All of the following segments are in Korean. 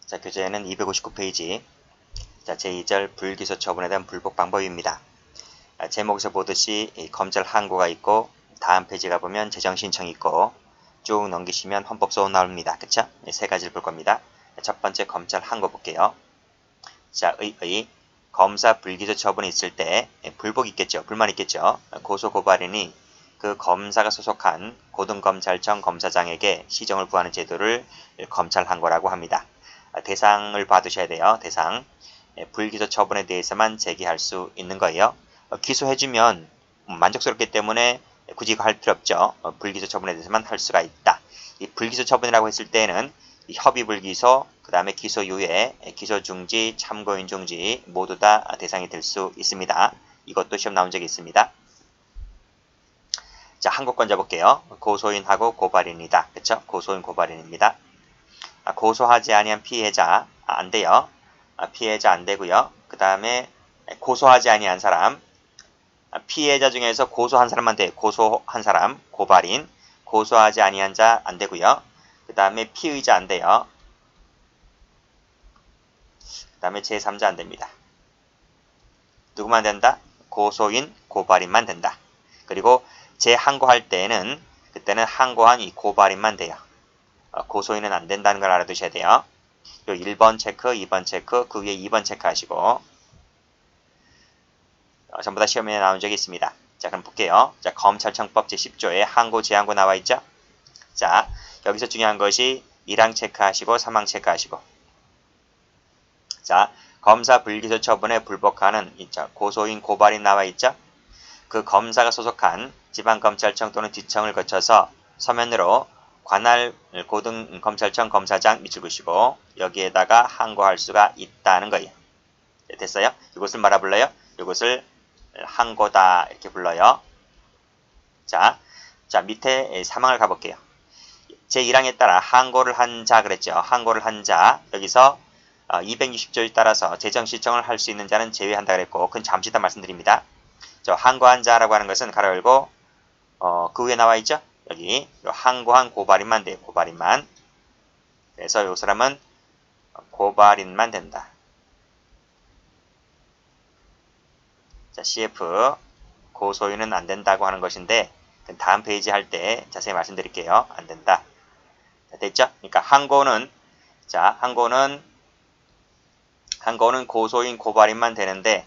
자, 교재는 259페이지. 자, 제2절 불기소 처분에 대한 불복 방법입니다. 제목에서 보듯이 검찰 항고가 있고 다음 페이지 가보면 재정 신청이 있고 쭉 넘기시면 헌법소원 나옵니다. 그쵸? 세 가지를 볼 겁니다. 첫 번째 검찰 항고 볼게요. 자, 검사 불기소 처분이 있을 때 불복 있겠죠. 불만 있겠죠. 고소 고발인이 그 검사가 소속한 고등검찰청 검사장에게 시정을 구하는 제도를 검찰 항고라고 합니다. 대상을 봐두셔야 돼요. 대상. 불기소 처분에 대해서만 제기할 수 있는 거예요. 기소해주면 만족스럽기 때문에 굳이 할 필요 없죠. 불기소 처분에 대해서만 할 수가 있다. 이 불기소 처분이라고 했을 때는 이 협의불기소, 그 다음에 기소유예, 기소중지, 참고인 중지 모두 다 대상이 될 수 있습니다. 이것도 시험 나온 적이 있습니다. 자, 항고권자 볼게요. 고소인하고 고발인이다. 그쵸? 고소인 고발인입니다. 고소하지 아니한 피해자 안 돼요. 피해자 안 되고요. 그 다음에 고소하지 아니한 사람, 피해자 중에서 고소한 사람만 돼. 고소한 사람, 고발인, 고소하지 아니한 자 안 되고요. 그 다음에 피의자 안 돼요. 그 다음에 제3자 안 됩니다. 누구만 된다? 고소인, 고발인만 된다. 그리고 재항고할 때는 그때는 항고한 이 고발인만 돼요. 고소인은 안 된다는 걸 알아두셔야 돼요. 요 1번 체크, 2번 체크, 그 위에 2번 체크하시고 전부 다 시험에 나온 적이 있습니다. 자, 그럼 볼게요. 자, 검찰청법 제10조에 항고, 재항고 나와 있죠? 자, 여기서 중요한 것이 1항 체크하시고 3항 체크하시고 자, 검사 불기소 처분에 불복하는 있죠. 고소인, 고발인 나와 있죠? 그 검사가 소속한 지방검찰청 또는 지청을 거쳐서 서면으로 관할 고등검찰청 검사장 밑줄 그시고 여기에다가 항고할 수가 있다는 거예요. 됐어요? 이것을 뭐라 불러요? 이것을 항고다 이렇게 불러요. 자, 밑에 사망을 가볼게요. 제1항에 따라 항고를 한 자 그랬죠. 항고를 한 자 여기서 260조에 따라서 재정신청을 할 수 있는 자는 제외한다 그랬고 그건 잠시 이따 말씀드립니다. 항고한 자라고 하는 것은 가로 열고 그 위에 나와 있죠. 여기 항고한 고발인만 돼요. 고발인만. 그래서 이 사람은 고발인만 된다. 자, CF 고소인은 안 된다고 하는 것인데 다음 페이지 할 때 자세히 말씀드릴게요. 안 된다. 자, 됐죠? 그러니까 항고는 고소인 고발인만 되는데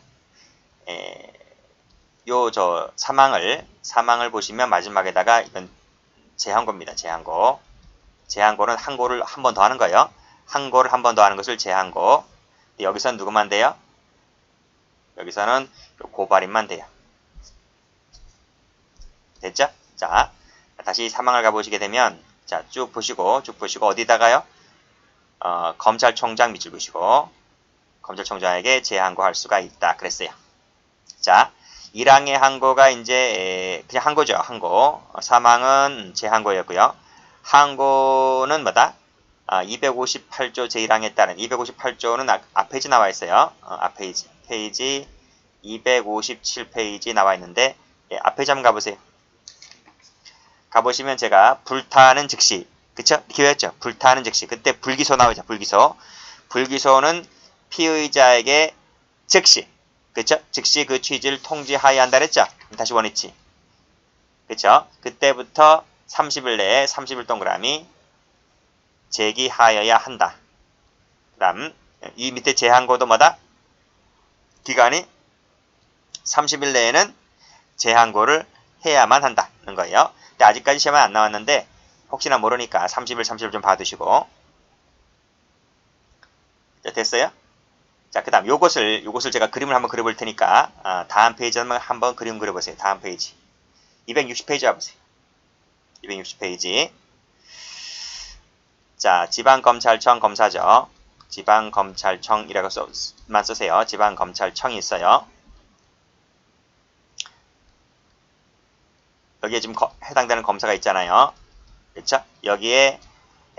사망을 보시면 마지막에다가 이건 재항고입니다. 재항고. 재항고는 항고를 한 번 더 하는 거예요. 항고를 한 번 더 하는 것을 재항고. 여기서는 누구만 돼요? 여기서는 고발인만 돼요. 됐죠? 자, 다시 사망을 가보시게 되면 자, 쭉 보시고 어디다가요? 검찰총장 밑줄 그시고 검찰총장에게 재항고할 수가 있다. 그랬어요. 자, 1항의 항고가 이제 그냥 항고죠. 항고. 사망은 재항고였고요. 항고는 뭐다? 258조 제1항에 따른 258조는 앞 페이지 나와 있어요. 앞 페이지 257페이지 나와 있는데 앞 페이지 한번 가보세요. 가보시면 제가 불타는 즉시 그쵸? 기회였죠. 불타는 즉시 그때 불기소 나오죠. 불기소는 피의자에게 즉시 그쵸? 즉시 그 취지를 통지하여야 한다 그랬죠? 다시 원위치. 그쵸? 그때부터 30일 내에 30일 동그라미 제기하여야 한다. 그 다음 이 밑에 재항고도 뭐다? 기간이 30일 내에는 재항고를 해야만 한다는 거예요. 근데 아직까지 시험은 안 나왔는데 혹시나 모르니까 30일 좀 봐두시고 자, 됐어요? 자, 그 다음 요것을 제가 그림을 한번 그려볼 테니까 다음 페이지 한번 그림 그려보세요. 다음 페이지 260페이지 와보세요. 260페이지 자, 지방검찰청 검사죠. 지방검찰청이라고만 쓰세요. 지방검찰청이 있어요. 여기에 지금 해당되는 검사가 있잖아요. 그렇죠? 여기에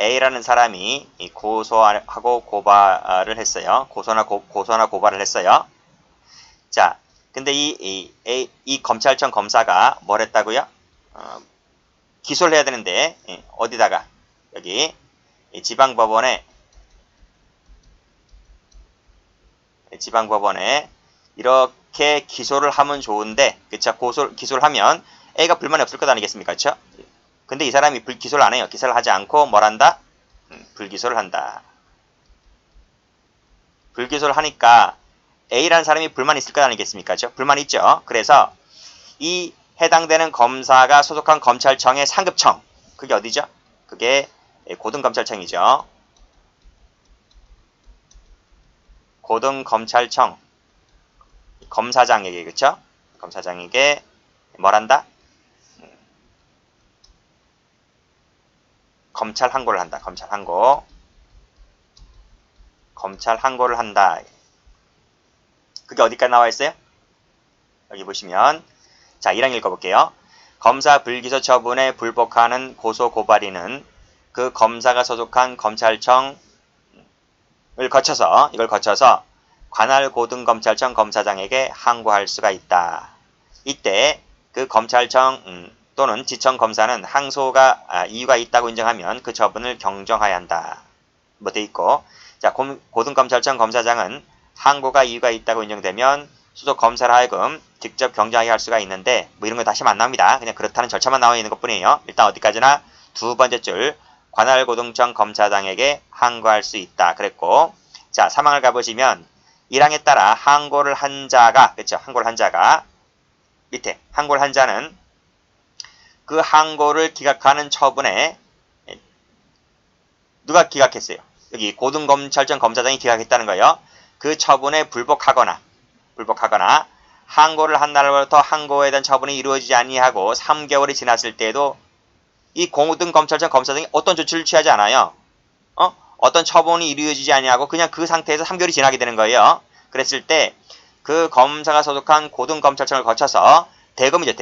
A라는 사람이 고소하고 고발을 했어요. 고소나 고발을 했어요. 자, 근데 이 검찰청 검사가 뭘 했다고요? 기소를 해야 되는데 어디다가 여기 지방법원에 지방법원에 이렇게 기소를 하면 좋은데, 그쵸? 기소를 하면 A가 불만이 없을 것 아니겠습니까? 그쵸? 근데 이 사람이 기소를 안 해요. 기소를 하지 않고 뭘 한다? 불기소를 한다. 불기소를 하니까 A라는 사람이 불만이 있을 것 아니겠습니까? 그쵸? 불만이 있죠? 그래서 이 해당되는 검사가 소속한 검찰청의 상급청, 그게 어디죠? 그게 고등검찰청이죠. 고등검찰청 검사장에게, 그쵸? 검사장에게 뭘 한다? 검찰 항고를 한다. 검찰 항고를 한다. 그게 어디까지 나와 있어요? 여기 보시면, 자, 1항 읽어볼게요. 검사 불기소 처분에 불복하는 고소 고발인은 그 검사가 소속한 검찰청을 거쳐서, 이걸 거쳐서 관할 고등검찰청 검사장에게 항고할 수가 있다. 이때 그 검찰청 또는 지청 검사는 항소가 이유가 있다고 인정하면 그 처분을 경정하여야 한다. 뭐 돼 있고, 자, 고등검찰청 검사장은 항고가 이유가 있다고 인정되면 소속 검사를 하여금 직접 경정하게 할 수가 있는데, 뭐 이런 거 다시 안 나옵니다. 그냥 그렇다는 절차만 나와 있는 것 뿐이에요. 일단 어디까지나 두 번째 줄 관할 고등청 검사장에게 항고할 수 있다 그랬고, 자, 3항을 가보시면 1항에 따라 항고를 한 자가, 그렇죠? 항고를 한 자가 밑에 항고를 한 자는 그 항고를 기각하는 처분에 누가 기각했어요? 여기 고등검찰청 검사장이 기각했다는 거예요. 그 처분에 불복하거나 항고를 한 날로부터 항고에 대한 처분이 이루어지지 아니하고 3개월이 지났을 때에도 이 고등검찰청 검사장이 어떤 조치를 취하지 않아요. 어떤 처분이 이루어지지 아니하고 그냥 그 상태에서 3개월이 지나게 되는 거예요. 그랬을 때 그 검사가 소속한 고등검찰청을 거쳐서 대검이죠.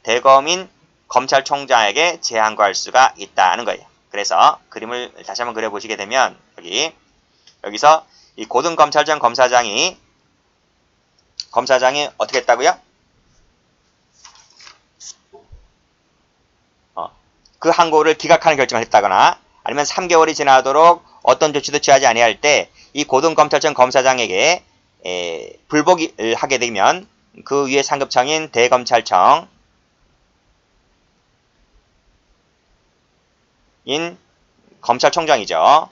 대검인 검찰총장에게 재항고할 수가 있다는 거예요. 그래서 그림을 다시 한번 그려보시게 되면 여기서 이 고등검찰청 검사장이 어떻게 했다고요? 그 항고를 기각하는 결정을 했다거나 아니면 3개월이 지나도록 어떤 조치도 취하지 아니할 때 이 고등검찰청 검사장에게 불복을 하게 되면 그 위에 상급청인 대검찰청인 검찰총장이죠.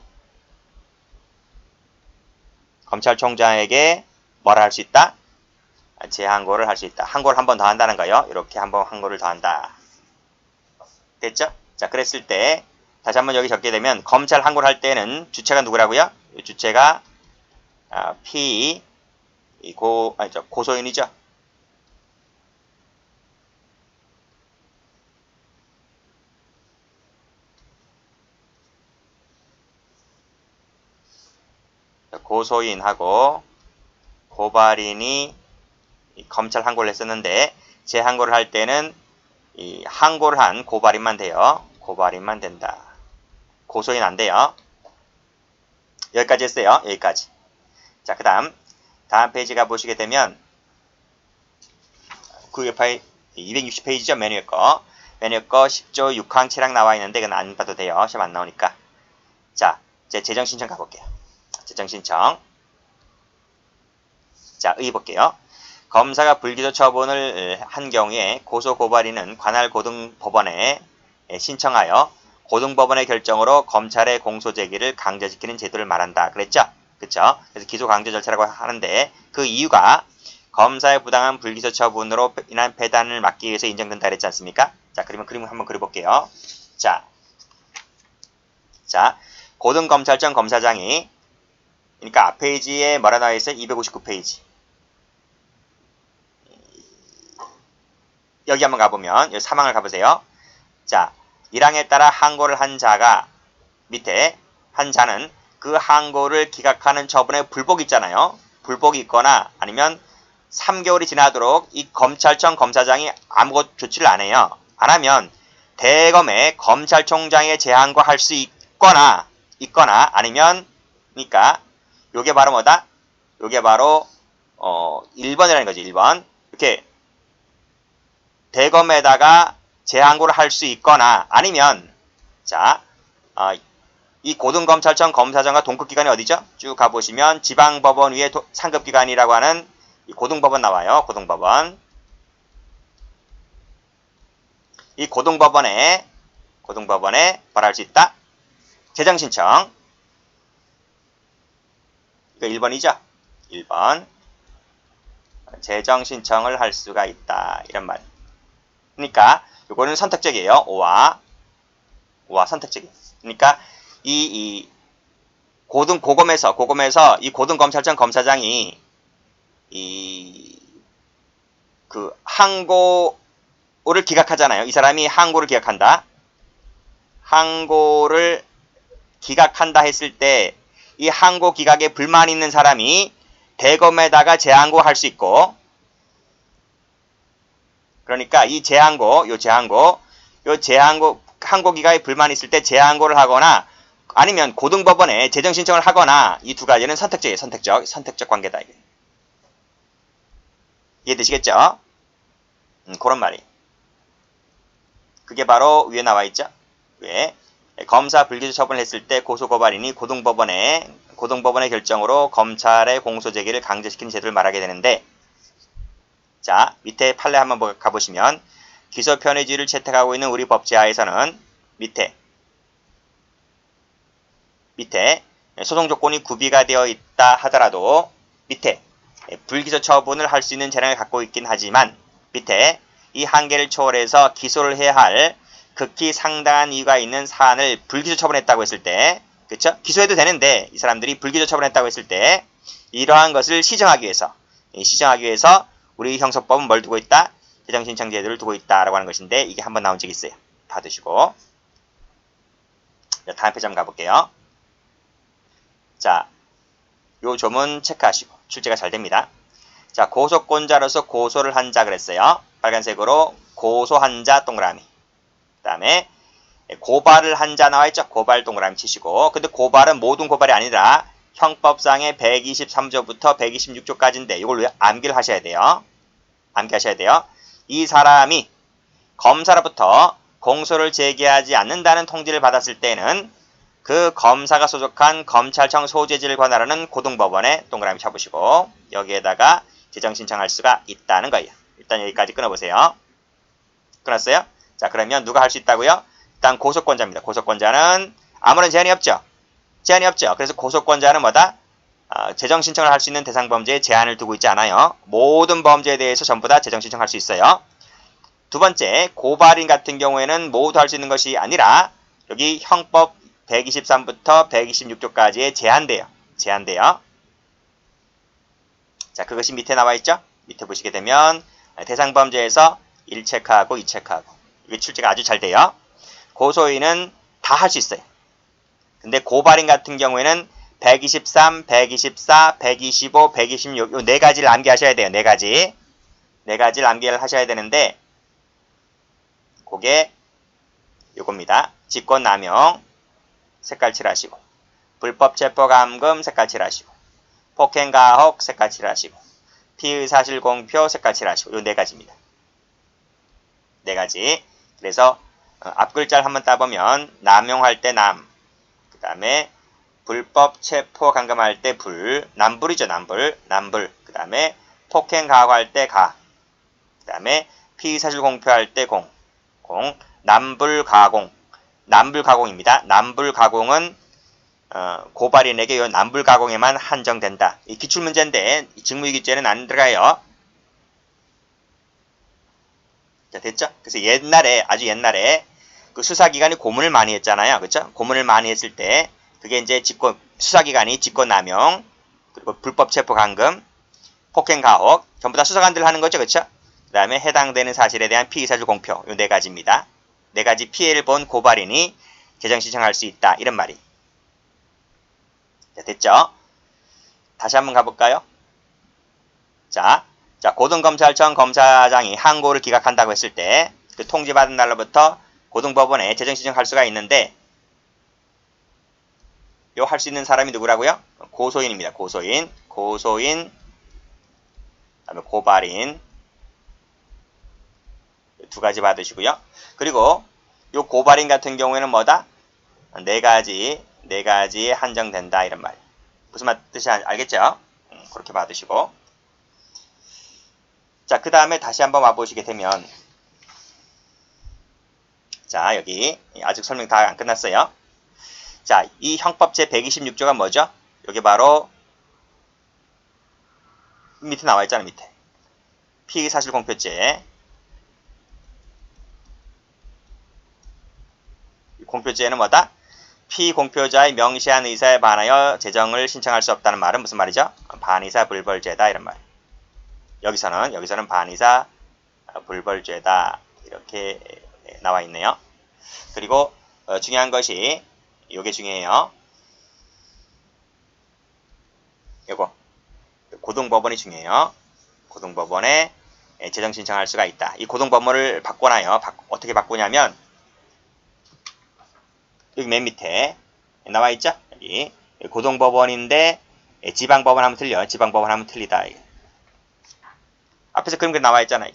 검찰총장에게 뭐라 할 수 있다? 재항고를 할 수 있다. 항고를 한 번 더 한다는 거예요. 이렇게 한번 항고를 더 한다. 됐죠? 자, 그랬을 때 다시 한번 여기 적게 되면 검찰 항고를 할 때는 주체가 누구라고요? 주체가 고소인이죠. 고소인하고 고발인이 검찰 항고를 했었는데 재항고를 할 때는 이 항고를 한 고발인만 돼요. 고발인만 된다. 고소인 안 돼요. 여기까지 했어요. 여기까지. 자, 그 다음 페이지 가보시게 되면 260페이지죠. 메뉴 거 10조 6항 7항 나와 있는데 이건 안 봐도 돼요. 시험 안 나오니까. 자, 이제 재정신청 가볼게요. 재정신청. 자, 의 볼게요. 검사가 불기소 처분을 한 경우에 고소고발인은 관할 고등법원에 신청하여 고등법원의 결정으로 검찰의 공소제기를 강제지키는 제도를 말한다. 그랬죠? 그쵸? 그래서 기소 강제 절차라고 하는데 그 이유가 검사의 부당한 불기소 처분으로 인한 배단을 막기 위해서 인정된다 그랬지 않습니까? 자, 그러면 그림을 한번 그려볼게요. 자, 고등검찰청 검사장이 그러니까 앞 페이지에 뭐라 나와 있어요? 259페이지. 여기 한번 가보면 여기 3항을 가보세요. 자, 1항에 따라 항고를 한 자가 밑에 한 자는 그 항고를 기각하는 처분에 불복이 있잖아요. 불복이 있거나 아니면 3개월이 지나도록 이 검찰청 검사장이 아무것도 조치를 안 해요. 안 하면 대검의 검찰총장에 재항고할 수 있거나 아니면 그러니까 요게 바로 뭐다? 요게 바로 1번이라는 거죠. 1번. 이렇게 대검에다가 재항고를 할 수 있거나 아니면 자 이 고등검찰청 검사장과 동급기관이 어디죠? 쭉 가보시면 지방법원 위에 상급기관이라고 하는 이 고등법원 나와요. 고등법원. 이 고등법원에 뭐라 할 수 있다? 재정신청. 이거 1번이죠? 1번. 재정신청을 할 수가 있다. 이런 말. 그러니까 요거는 선택적이에요. 5와 선택적이에요. 그러니까 이 고검에서 이 고등검찰청 검사장이 그 항고를 기각하잖아요. 이 사람이 항고를 기각한다. 항고를 기각한다 했을 때 이 항고 기각에 불만 있는 사람이 대검에다가 재항고 할 수 있고, 그러니까 이 재항고 항고 기각에 불만 있을 때 재항고를 하거나 아니면 고등법원에 재정신청을 하거나 이 두 가지는 선택적이에요. 선택적 관계다. 이게. 이해되시겠죠? 그런 말이. 그게 바로 위에 나와 있죠. 위에 검사 불기소 처분을 했을 때 고소고발인이 고등법원의 결정으로 검찰의 공소제기를 강제시키는 제도를 말하게 되는데, 자, 밑에 판례 한번 가보시면 기소 편의주의를 채택하고 있는 우리 법제하에서는 밑에 소송 조건이 구비가 되어 있다 하더라도 밑에 불기소 처분을 할 수 있는 재량을 갖고 있긴 하지만 밑에 이 한계를 초월해서 기소를 해야 할 극히 상당한 이유가 있는 사안을 불기소 처분했다고 했을 때, 그쵸? 기소해도 되는데 이 사람들이 불기소 처분했다고 했을 때 이러한 것을 시정하기 위해서 우리 형사법은 뭘 두고 있다? 재정신청 제도를 두고 있다라고 하는 것인데, 이게 한번 나온 적이 있어요. 받으시고. 자, 다음 페이지 한번 가볼게요. 자, 요 조문 체크하시고 출제가 잘 됩니다. 자, 고소권자로서 고소를 한 자 그랬어요. 빨간색으로 고소한 자 동그라미. 그 다음에 고발을 한 자 나와있죠. 고발 동그라미 치시고. 근데 고발은 모든 고발이 아니라 형법상의 123조부터 126조까지인데 이걸 왜 암기를 하셔야 돼요. 이 사람이 검사로부터 공소를 제기하지 않는다는 통지를 받았을 때는 그 검사가 소속한 검찰청 소재지를 관할하는 고등법원에 동그라미 쳐보시고 여기에다가 재정신청할 수가 있다는 거예요. 일단 여기까지 끊어보세요. 끊었어요? 자, 그러면 누가 할 수 있다고요? 일단 고소권자입니다. 고소권자는 아무런 제한이 없죠. 그래서 고소권자는 뭐다? 재정신청을 할 수 있는 대상 범죄에 제한을 두고 있지 않아요. 모든 범죄에 대해서 전부 다 재정신청할 수 있어요. 두 번째, 고발인 같은 경우에는 모두 할 수 있는 것이 아니라 여기 형법 123부터 126조까지의 제한돼요. 자, 그것이 밑에 나와 있죠? 밑에 보시게 되면 대상 범죄에서 1체크하고 2체크하고 이게 출제가 아주 잘 돼요. 고소인은 다 할 수 있어요. 근데 고발인 같은 경우에는 123, 124, 125, 126 요 네 가지를 암기하셔야 돼요. 네 가지를 암기를 하셔야 되는데 그게 요겁니다. 직권남용 색깔 칠하시고 불법 체포감금 색깔 칠하시고 폭행가혹 색깔 칠하시고 피의사실공표 색깔 칠하시고 요 네 가지입니다. 네 가지. 그래서 앞 글자를 한번 따보면 남용할 때 남, 그 다음에 불법 체포 감금할 때 불, 남불이죠. 남불. 그 다음에 폭행가혹할 때 가, 그 다음에 피의사실공표할 때 공, 남불가공입니다. 남불가공은 고발인에게 이 남불가공에만 한정된다. 이 기출문제인데 직무유기죄는 안 들어가요. 자, 됐죠? 그래서 아주 옛날에 그 수사기관이 고문을 많이 했잖아요. 그렇죠? 고문을 많이 했을 때 그게 이제 수사기관이 직권남용, 그리고 불법 체포 감금, 폭행가혹 전부 다 수사관들 하는 거죠. 그렇죠? 그 다음에 해당되는 사실에 대한 피의사실 공표 이 네 가지입니다. 네 가지 피해를 본 고발인이 재정신청할 수 있다. 이런 말이. 자, 됐죠? 다시 한번 가볼까요? 자, 고등검찰청 검사장이 항고를 기각한다고 했을 때 그 통지받은 날로부터 고등법원에 재정신청할 수가 있는데 요 할 수 있는 사람이 누구라고요? 고소인입니다. 고소인, 그다음에 고발인 두 가지 받으시고요. 그리고 요 고발인 같은 경우에는 뭐다? 네 가지 네 가지에 한정된다 이런 말. 무슨 뜻인지 알겠죠? 그렇게 받으시고. 자, 그 다음에 다시 한번 와보시게 되면, 자, 여기 아직 설명 다 안 끝났어요. 자, 이 형법 제126조가 뭐죠? 여기 바로 밑에 나와 있잖아요, 밑에. 피의사실공표죄. 공표죄는 뭐다? 피공표자의 명시한 의사에 반하여 재정을 신청할 수 없다는 말은 무슨 말이죠? 반의사 불벌죄다 이런 말. 여기서는 반의사 불벌죄다 이렇게 나와 있네요. 그리고 중요한 것이 요게 중요해요. 요거 고등법원이 중요해요. 고등법원에 재정 신청할 수가 있다. 이 고등법원을 바꿔놔요. 어떻게 바꾸냐면 여기 맨 밑에 나와 있죠? 여기 고등법원인데 지방법원 하면 틀려. 지방법원 하면 틀리다. 앞에서 그런 게 나와 있잖아요.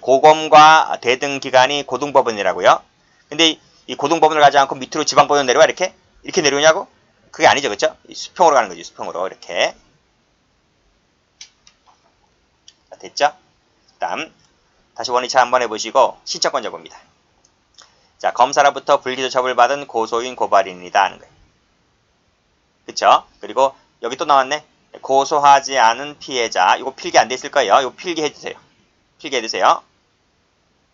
고검과 대등 기관이 고등법원이라고요. 근데 이 고등법원을 가지 않고 밑으로 지방법원 내려와 이렇게 내려오냐고? 그게 아니죠, 그렇죠? 수평으로 가는 거지, 수평으로 이렇게. 자, 됐죠? 그다음 다시 원위치 한번 해보시고 신청권자 봅니다. 자, 검사로부터 불기소 처벌받은 고소인 고발인이다 하는 거예요. 그쵸? 그리고 여기 또 나왔네. 고소하지 않은 피해자. 이거 필기 안 돼 있을 거예요. 이거 필기해주세요. 필기해주세요.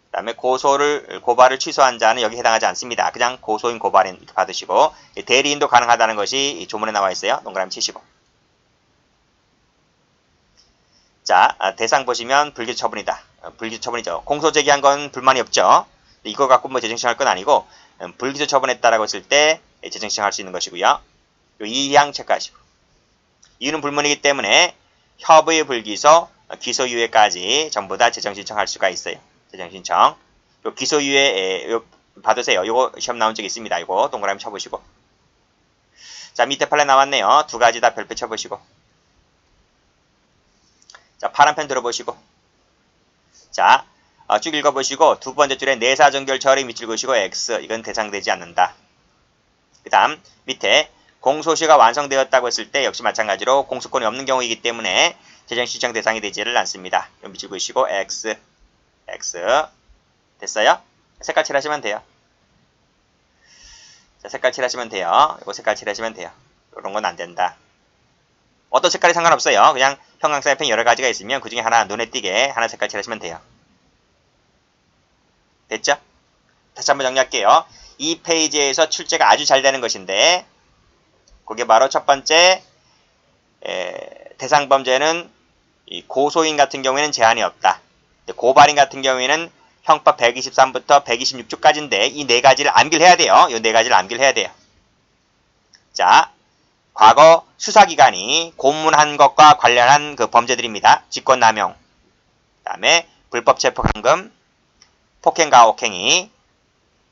그 다음에 고발을 취소한 자는 여기 해당하지 않습니다. 그냥 고소인 고발인 이렇게 받으시고 대리인도 가능하다는 것이 이 조문에 나와 있어요. 동그라미 치시고. 자, 대상 보시면 불기소 처분이다. 불기소 처분이죠. 공소 제기한 건 불만이 없죠. 이거 갖고 뭐 재정신할 건 아니고 불기소 처분했다라고 했을 때 재정신할 수 있는 것이고요. 이 항 체크하시고. 이유는 불문이기 때문에 협의 불기소, 기소유예까지 전부 다 재정신청할 수가 있어요. 재정신청. 요 기소유예 받으세요. 요거 시험 나온 적 있습니다. 이거 동그라미 쳐보시고. 자, 밑에 판례 나왔네요. 두 가지 다 별표 쳐보시고. 자, 파란 펜 들어보시고. 자, 쭉 읽어보시고 두 번째 줄에 내사정결 처리 밑줄 그시고 X. 이건 대상되지 않는다. 그 다음 밑에 공소시가 완성되었다고 했을 때 역시 마찬가지로 공소권이 없는 경우이기 때문에 재정신청 대상이 되지를 않습니다. 밑줄 그시고 X. 됐어요? 색깔 칠하시면 돼요. 자, 색깔 칠하시면 돼요. 이거 색깔 칠하시면 돼요. 이런 건 안 된다. 어떤 색깔이 상관없어요. 그냥 형광색 펜 여러 가지가 있으면 그 중에 하나 눈에 띄게 하나 색깔 칠하시면 돼요. 됐죠? 다시 한번 정리할게요. 이 페이지에서 출제가 아주 잘 되는 것인데 그게 바로 첫 번째 대상 범죄는 고소인 같은 경우에는 제한이 없다. 고발인 같은 경우에는 형법 123부터 126조까지인데 이 네 가지를 암기해야 돼요. 이 네 가지를 암기해야 돼요. 자, 과거 수사기관이 고문한 것과 관련한 그 범죄들입니다. 직권남용, 그 다음에 불법체포감금, 폭행가혹행위,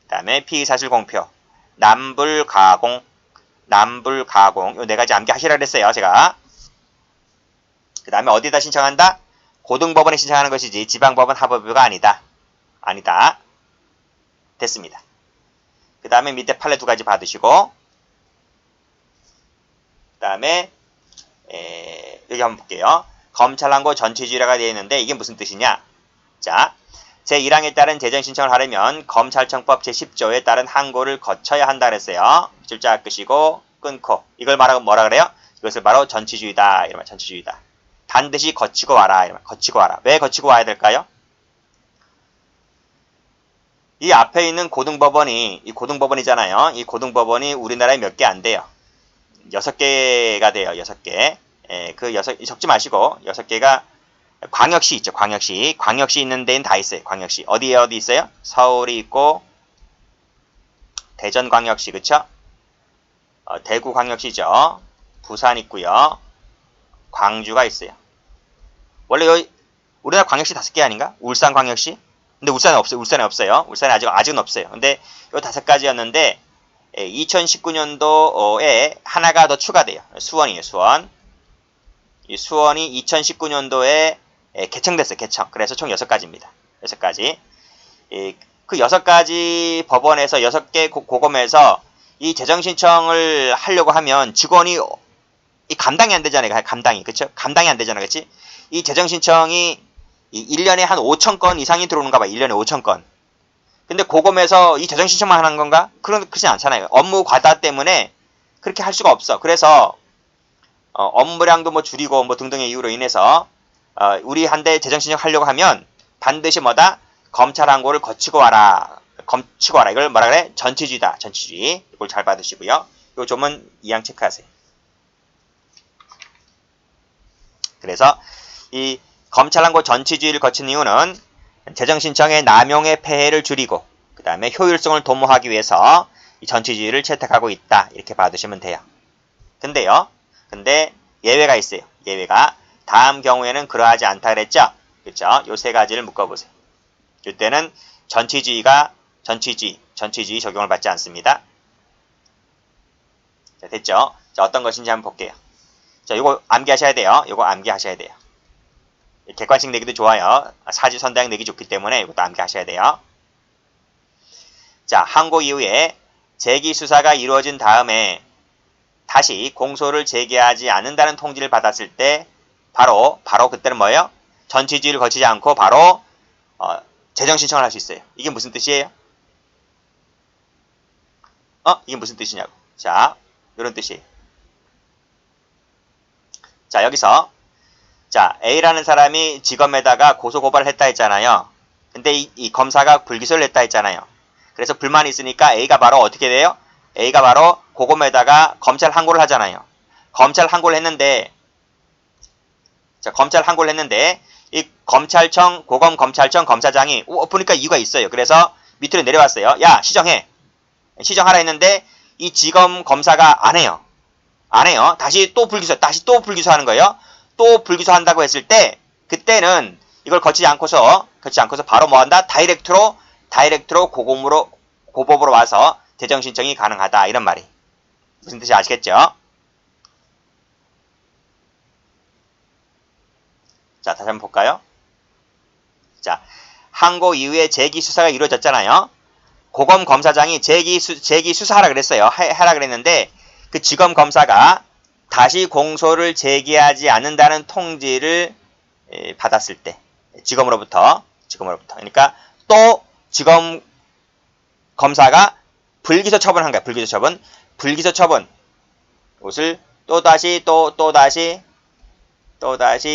그 다음에 피의사실공표, 남불가공 요 네 가지 암기하시라 그랬어요. 제가. 그 다음에 어디다 신청한다? 고등법원에 신청하는 것이지 지방법원 합의부가 아니다. 됐습니다. 그 다음에 밑에 판례 두 가지 받으시고 그 다음에 여기 한번 볼게요. 검찰항고 전체주의라가 되어 있는데 이게 무슨 뜻이냐? 자, 제1항에 따른 재정신청을 하려면 검찰청법 제10조에 따른 항고를 거쳐야 한다 그랬어요. 줄자 끄시고 끊고 이걸 말하고 뭐라 그래요? 이것을 바로 전치주의다. 이러면 전치주의다. 반드시 거치고 와라. 이러면 거치고 와라. 왜 거치고 와야 될까요? 이 앞에 있는 고등법원이 이 고등법원이잖아요. 이 고등법원이 우리나라에 몇 개 안 돼요. 6개가 돼요. 6개. 적지 마시고 6개가 광역시 있죠. 광역시 있는 데는 다 있어요. 광역시. 어디 있어요? 서울이 있고 대전광역시 그쵸? 대구광역시죠. 부산 있고요. 광주가 있어요. 원래 여기 우리나라 광역시 5개 아닌가? 울산광역시? 근데 울산에 없어요. 울산에 아직은 없어요. 근데 요 5가지였는데 2019년도에 하나가 더 추가돼요. 수원이에요. 수원. 이 수원이 2019년도에 개청됐어요. 개청. 그래서 총 6가지입니다. 6가지. 그 6가지 법원에서 6개 고검에서 이 재정 신청을 하려고 하면 직원이 이 감당이 안 되잖아요. 감당이. 그쵸? 감당이 안 되잖아. 그치? 이 재정 신청이 이 1년에 한 5천 건 이상이 들어오는가 봐. 1년에 5천 건. 근데 고검에서 이 재정 신청만 하는 건가? 그렇진 않잖아요. 업무 과다 때문에 그렇게 할 수가 없어. 그래서 업무량도 뭐 줄이고 뭐 등등의 이유로 인해서 우리 한데 재정 신청하려고 하면 반드시 뭐다? 검찰 항고를 거치고 와라. 이걸 뭐라 그래? 전치주의다. 전치주의. 이걸 잘 받으시고요. 이 점은 이양 체크하세요. 그래서 이 검찰 항고 전치주의를 거친 이유는 재정 신청의 남용의 폐해를 줄이고 그 다음에 효율성을 도모하기 위해서 이 전치주의를 채택하고 있다. 이렇게 받으시면 돼요. 근데 예외가 있어요. 예외가 다음 경우에는 그러하지 않다 그랬죠? 그렇죠? 요 세 가지를 묶어보세요. 이때는 전치주의 적용을 받지 않습니다. 자, 됐죠? 자, 어떤 것인지 한번 볼게요. 자, 요거 암기하셔야 돼요. 요거 암기하셔야 돼요. 객관식 내기도 좋아요. 사지선다형 내기 좋기 때문에 이것도 암기하셔야 돼요. 자, 항고 이후에 재기 수사가 이루어진 다음에 다시 공소를 제기하지 않는다는 통지를 받았을 때 바로 그때는 뭐예요? 전치주의를 거치지 않고 바로 재정 신청을 할 수 있어요. 이게 무슨 뜻이에요? 이게 무슨 뜻이냐고. 자, 이런 뜻이에요. 자, 여기서 자, A라는 사람이 지검에다가 고소고발을 했다 했잖아요. 근데 이 검사가 불기소를 했다 했잖아요. 그래서 불만이 있으니까 A가 바로 어떻게 돼요? A가 바로 고검에다가 검찰 항고를 하잖아요. 검찰 항고를 했는데 이 검찰청, 고검검찰청 검사장이 보니까 이유가 있어요. 그래서 밑으로 내려왔어요. 야, 시정해. 시정하라 했는데 이 지검 검사가 안 해요. 다시 또 불기소하는 거예요. 또 불기소한다고 했을 때 그때는 이걸 거치지 않고서 바로 뭐 한다? 다이렉트로 고법으로 와서 재정 신청이 가능하다. 이런 말이. 무슨 뜻인지 아시겠죠? 자, 다시 한번 볼까요? 자, 항고 이후에 재기 수사가 이루어졌잖아요. 고검 검사장이 재기 수사하라 그랬어요. 하라 그랬는데 그 지검 검사가 다시 공소를 제기하지 않는다는 통지를 받았을 때 지검으로부터 그러니까 또 지검 검사가 불기소 처분한 거야. 불기소 처분. 이것을 또다시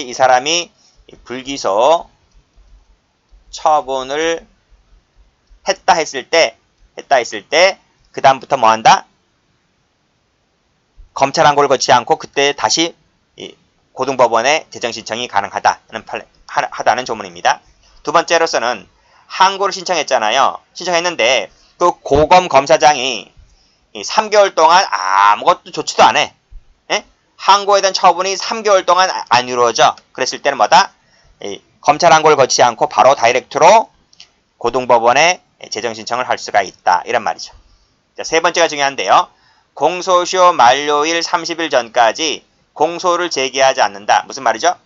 이 사람이 불기소 처분을 했다 했을 때 그 다음부터 뭐 한다? 검찰 항고를 거치지 않고 그때 다시 고등법원에 재정 신청이 하다는 조문입니다. 두 번째로서는 항고를 신청했잖아요. 신청했는데 그 고검 검사장이 3개월 동안 아무것도 조치도 안 해. 항고에 대한 처분이 3개월 동안 안 이루어져. 그랬을 때는 뭐다? 검찰 항고를 거치지 않고 바로 다이렉트로 고등법원에 재정 신청을 할 수가 있다. 이런 말이죠. 자, 세 번째가 중요한데요. 공소시효 만료일 30일 전까지 공소를 제기하지 않는다. 무슨 말이죠?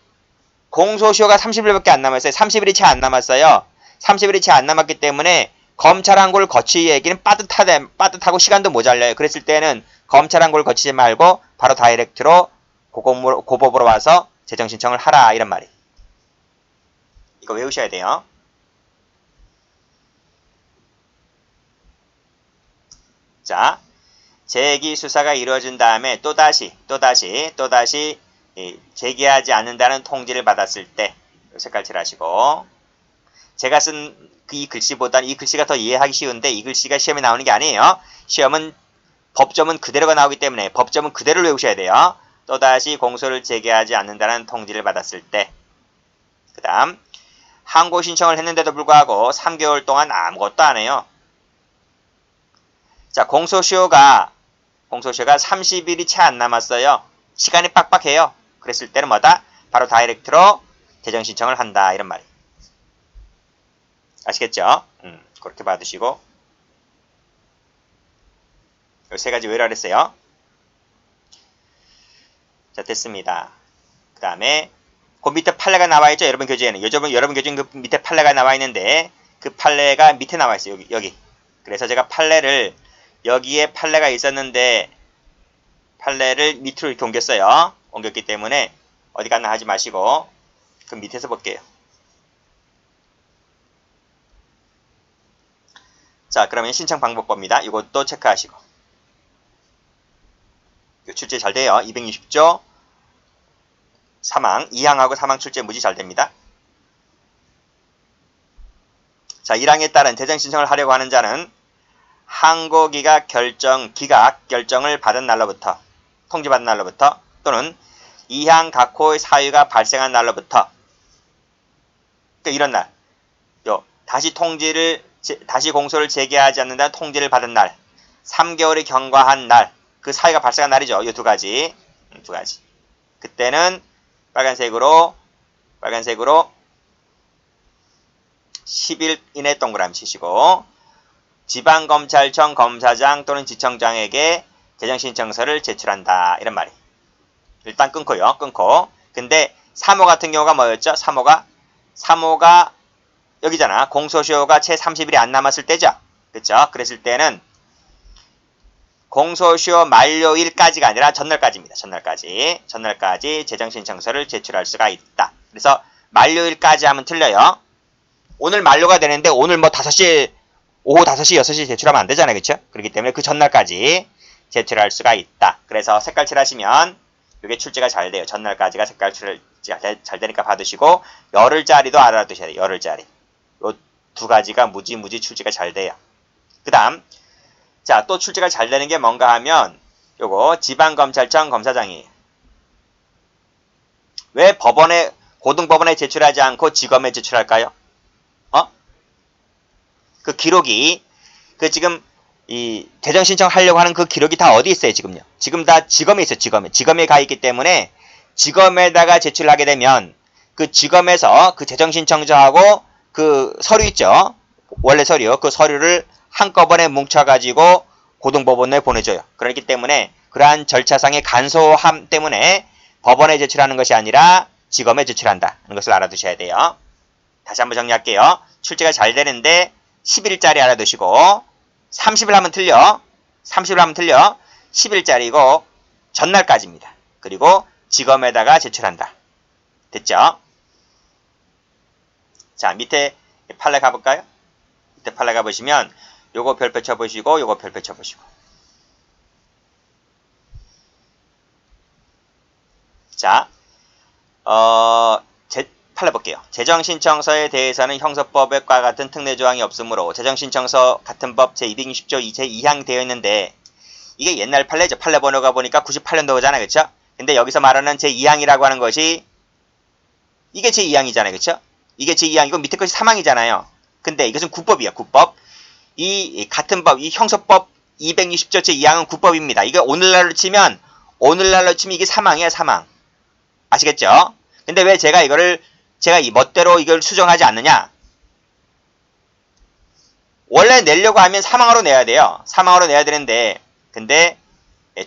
공소시효가 30일밖에 안 남았어요. 30일이 채 안 남았어요. 30일이 채 안 남았기 때문에 검찰 항고를 거치기에는 빠듯하고 시간도 모자라요. 그랬을 때는 검찰 항고를 거치지 말고 바로 다이렉트로 고법으로 와서 재정 신청을 하라. 이런 말이에요. 이거 외우셔야 돼요. 자, 재기 수사가 이루어진 다음에 또다시 제기하지 않는다는 통지를 받았을 때 색깔 칠하시고 제가 쓴 이 글씨보다는 이 글씨가 더 이해하기 쉬운데 이 글씨가 시험에 나오는 게 아니에요. 시험은 법점은 그대로가 나오기 때문에 법점은 그대로 외우셔야 돼요. 또다시 공소를 제기하지 않는다는 통지를 받았을 때 그 다음 항고 신청을 했는데도 불구하고 3개월 동안 아무것도 안 해요. 자, 공소시효가 30일이 채 안 남았어요. 시간이 빡빡해요. 그랬을 때는 뭐다? 바로 다이렉트로 재정 신청을 한다. 이런 말이에요. 아시겠죠? 그렇게 받으시고 이 세 가지 외우라 그랬어요. 자, 됐습니다. 그 다음에 그 밑에 판례가 나와 있죠? 여러분 교재에는. 여러분 교재는 그 밑에 판례가 나와 있는데 그 판례가 밑에 나와 있어요. 여기. 그래서 제가 판례를 여기에 판례가 있었는데 판례를 밑으로 이렇게 옮겼어요. 옮겼기 때문에 어디 갔나 하지 마시고 그 밑에서 볼게요. 자, 그러면 신청 방법법입니다. 이것도 체크하시고. 출제 잘 돼요. 260조 사망, 2항하고 사망 출제 무지 잘 됩니다. 자, 1항에 따른 재정 신청을 하려고 하는 자는 항고기각 결정을 받은 날로부터, 통지받은 날로부터 또는 2항 각호의 사유가 발생한 날로부터, 그러니까 이런 날, 다시 공소를 제기하지 않는다는 통지를 받은 날, 3개월이 경과한 날, 그 사유가 발생한 날이죠. 이 두 가지. 그때는 빨간색으로 10일 이내 동그라미 치시고 지방검찰청 검사장 또는 지청장에게 재정신청서를 제출한다. 이런 말이. 일단 끊고요. 끊고. 근데 3호 같은 경우가 뭐였죠? 3호가 여기잖아. 공소시효가 채 30일이 안 남았을 때죠. 그쵸? 그랬을 때는 공소시효 만료일까지가 아니라 전날까지입니다. 전날까지 재정신청서를 제출할 수가 있다. 그래서 만료일까지 하면 틀려요. 오늘 만료가 되는데 오늘 뭐 오후 5시, 6시 제출하면 안 되잖아요. 그쵸? 그렇기 때문에 그 전날까지 제출할 수가 있다. 그래서 색깔 칠하시면 이게 출제가 잘 돼요. 전날까지가 색깔 출제가 잘 되니까 받으시고 열흘짜리도 알아두셔야 돼요. 열흘짜리. 요 두 가지가 무지 출제가 잘 돼요. 그 다음 자, 또 출제가 잘 되는 게 뭔가 하면 요거 지방검찰청 검사장이에요. 왜 고등법원에 제출하지 않고 지검에 제출할까요? 그 기록이 지금 이 재정 신청하려고 하는 그 기록이 다 어디 있어요, 지금요? 지금 다 지검에 있어요, 지검에 가 있기 때문에 지검에다가 제출하게 되면 그 지검에서 그 재정 신청서하고 그 서류 있죠? 원래 서류, 그 서류를 한꺼번에 뭉쳐가지고 고등법원에 보내줘요. 그렇기 때문에 그러한 절차상의 간소함 때문에 법원에 제출하는 것이 아니라 지검에 제출한다. 하는 것을 알아두셔야 돼요. 다시 한번 정리할게요. 출제가 잘 되는데 10일짜리 알아두시고 30일 하면 틀려. 10일짜리고 전날까지입니다. 그리고 지검에다가 제출한다. 됐죠? 자, 밑에 판례 가볼까요? 밑에 판례 가보시면 요거 별표 쳐보시고 요거 별표 쳐보시고. 자, 판례 볼게요. 재정신청서에 대해서는 형사법과 같은 특례조항이 없으므로 재정신청서 같은 법 제260조 제2항 되어 있는데 이게 옛날 판례죠. 판례 번호가 보니까 98년도잖아요. 그쵸? 근데 여기서 말하는 제2항이라고 하는 것이 이게 제2항이잖아요. 그쵸? 이게 제2항이고 밑에 것이 3항이잖아요. 근데 이것은 국법이야. 국법. 이 같은 법, 이 형사법 260조 제2항은 국법입니다. 이거 오늘날로 치면 이게 3항이야. 3항. 아시겠죠? 근데 왜 제가 이 멋대로 이걸 수정하지 않느냐? 원래 내려고 하면 3항으로 내야 돼요. 3항으로 내야 되는데 근데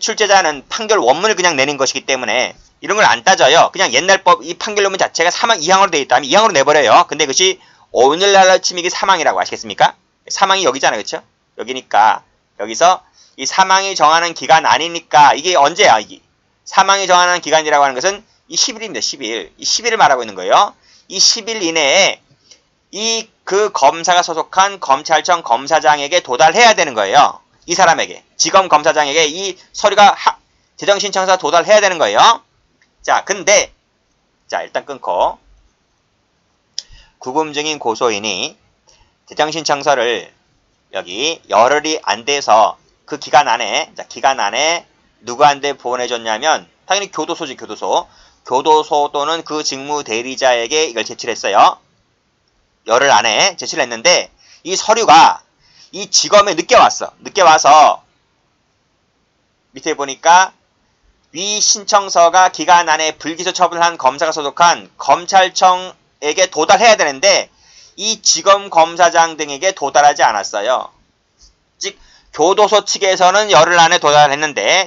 출제자는 판결 원문을 그냥 내는 것이기 때문에 이런 걸 안 따져요. 그냥 옛날 법 이 판결 원문 자체가 3항 2항으로 되어 있다면 2항으로 내버려요. 근데 그것이 오늘날로 치면 이게 3항이라고 아시겠습니까? 3항이 여기잖아요. 그쵸? 여기니까 여기서 이 3항이 정하는 기간 아니니까 이게 언제야? 이게 3항이 정하는 기간이라고 하는 것은 이 10일입니다. 10일. 이 10일을 말하고 있는 거예요. 이 10일 이내에 그 검사가 소속한 검찰청 검사장에게 도달해야 되는 거예요. 이 사람에게. 지검 검사장에게 이 서류가 재정신청서가 도달해야 되는 거예요. 자, 근데 일단 끊고 구금증인 고소인이 재정신청서를 여기 열흘이 안 돼서 그 기간 안에 누구한테 보내줬냐면 당연히 교도소지, 교도소 또는 그 직무 대리자에게 이걸 제출했어요. 열흘 안에 제출했는데 이 서류가 이 지검에 늦게 와서 밑에 보니까 위 신청서가 기간 안에 불기소 처분한 검사가 소속한 검찰청에게 도달해야 되는데 이 지검 검사장 등에게 도달하지 않았어요. 즉 교도소 측에서는 열흘 안에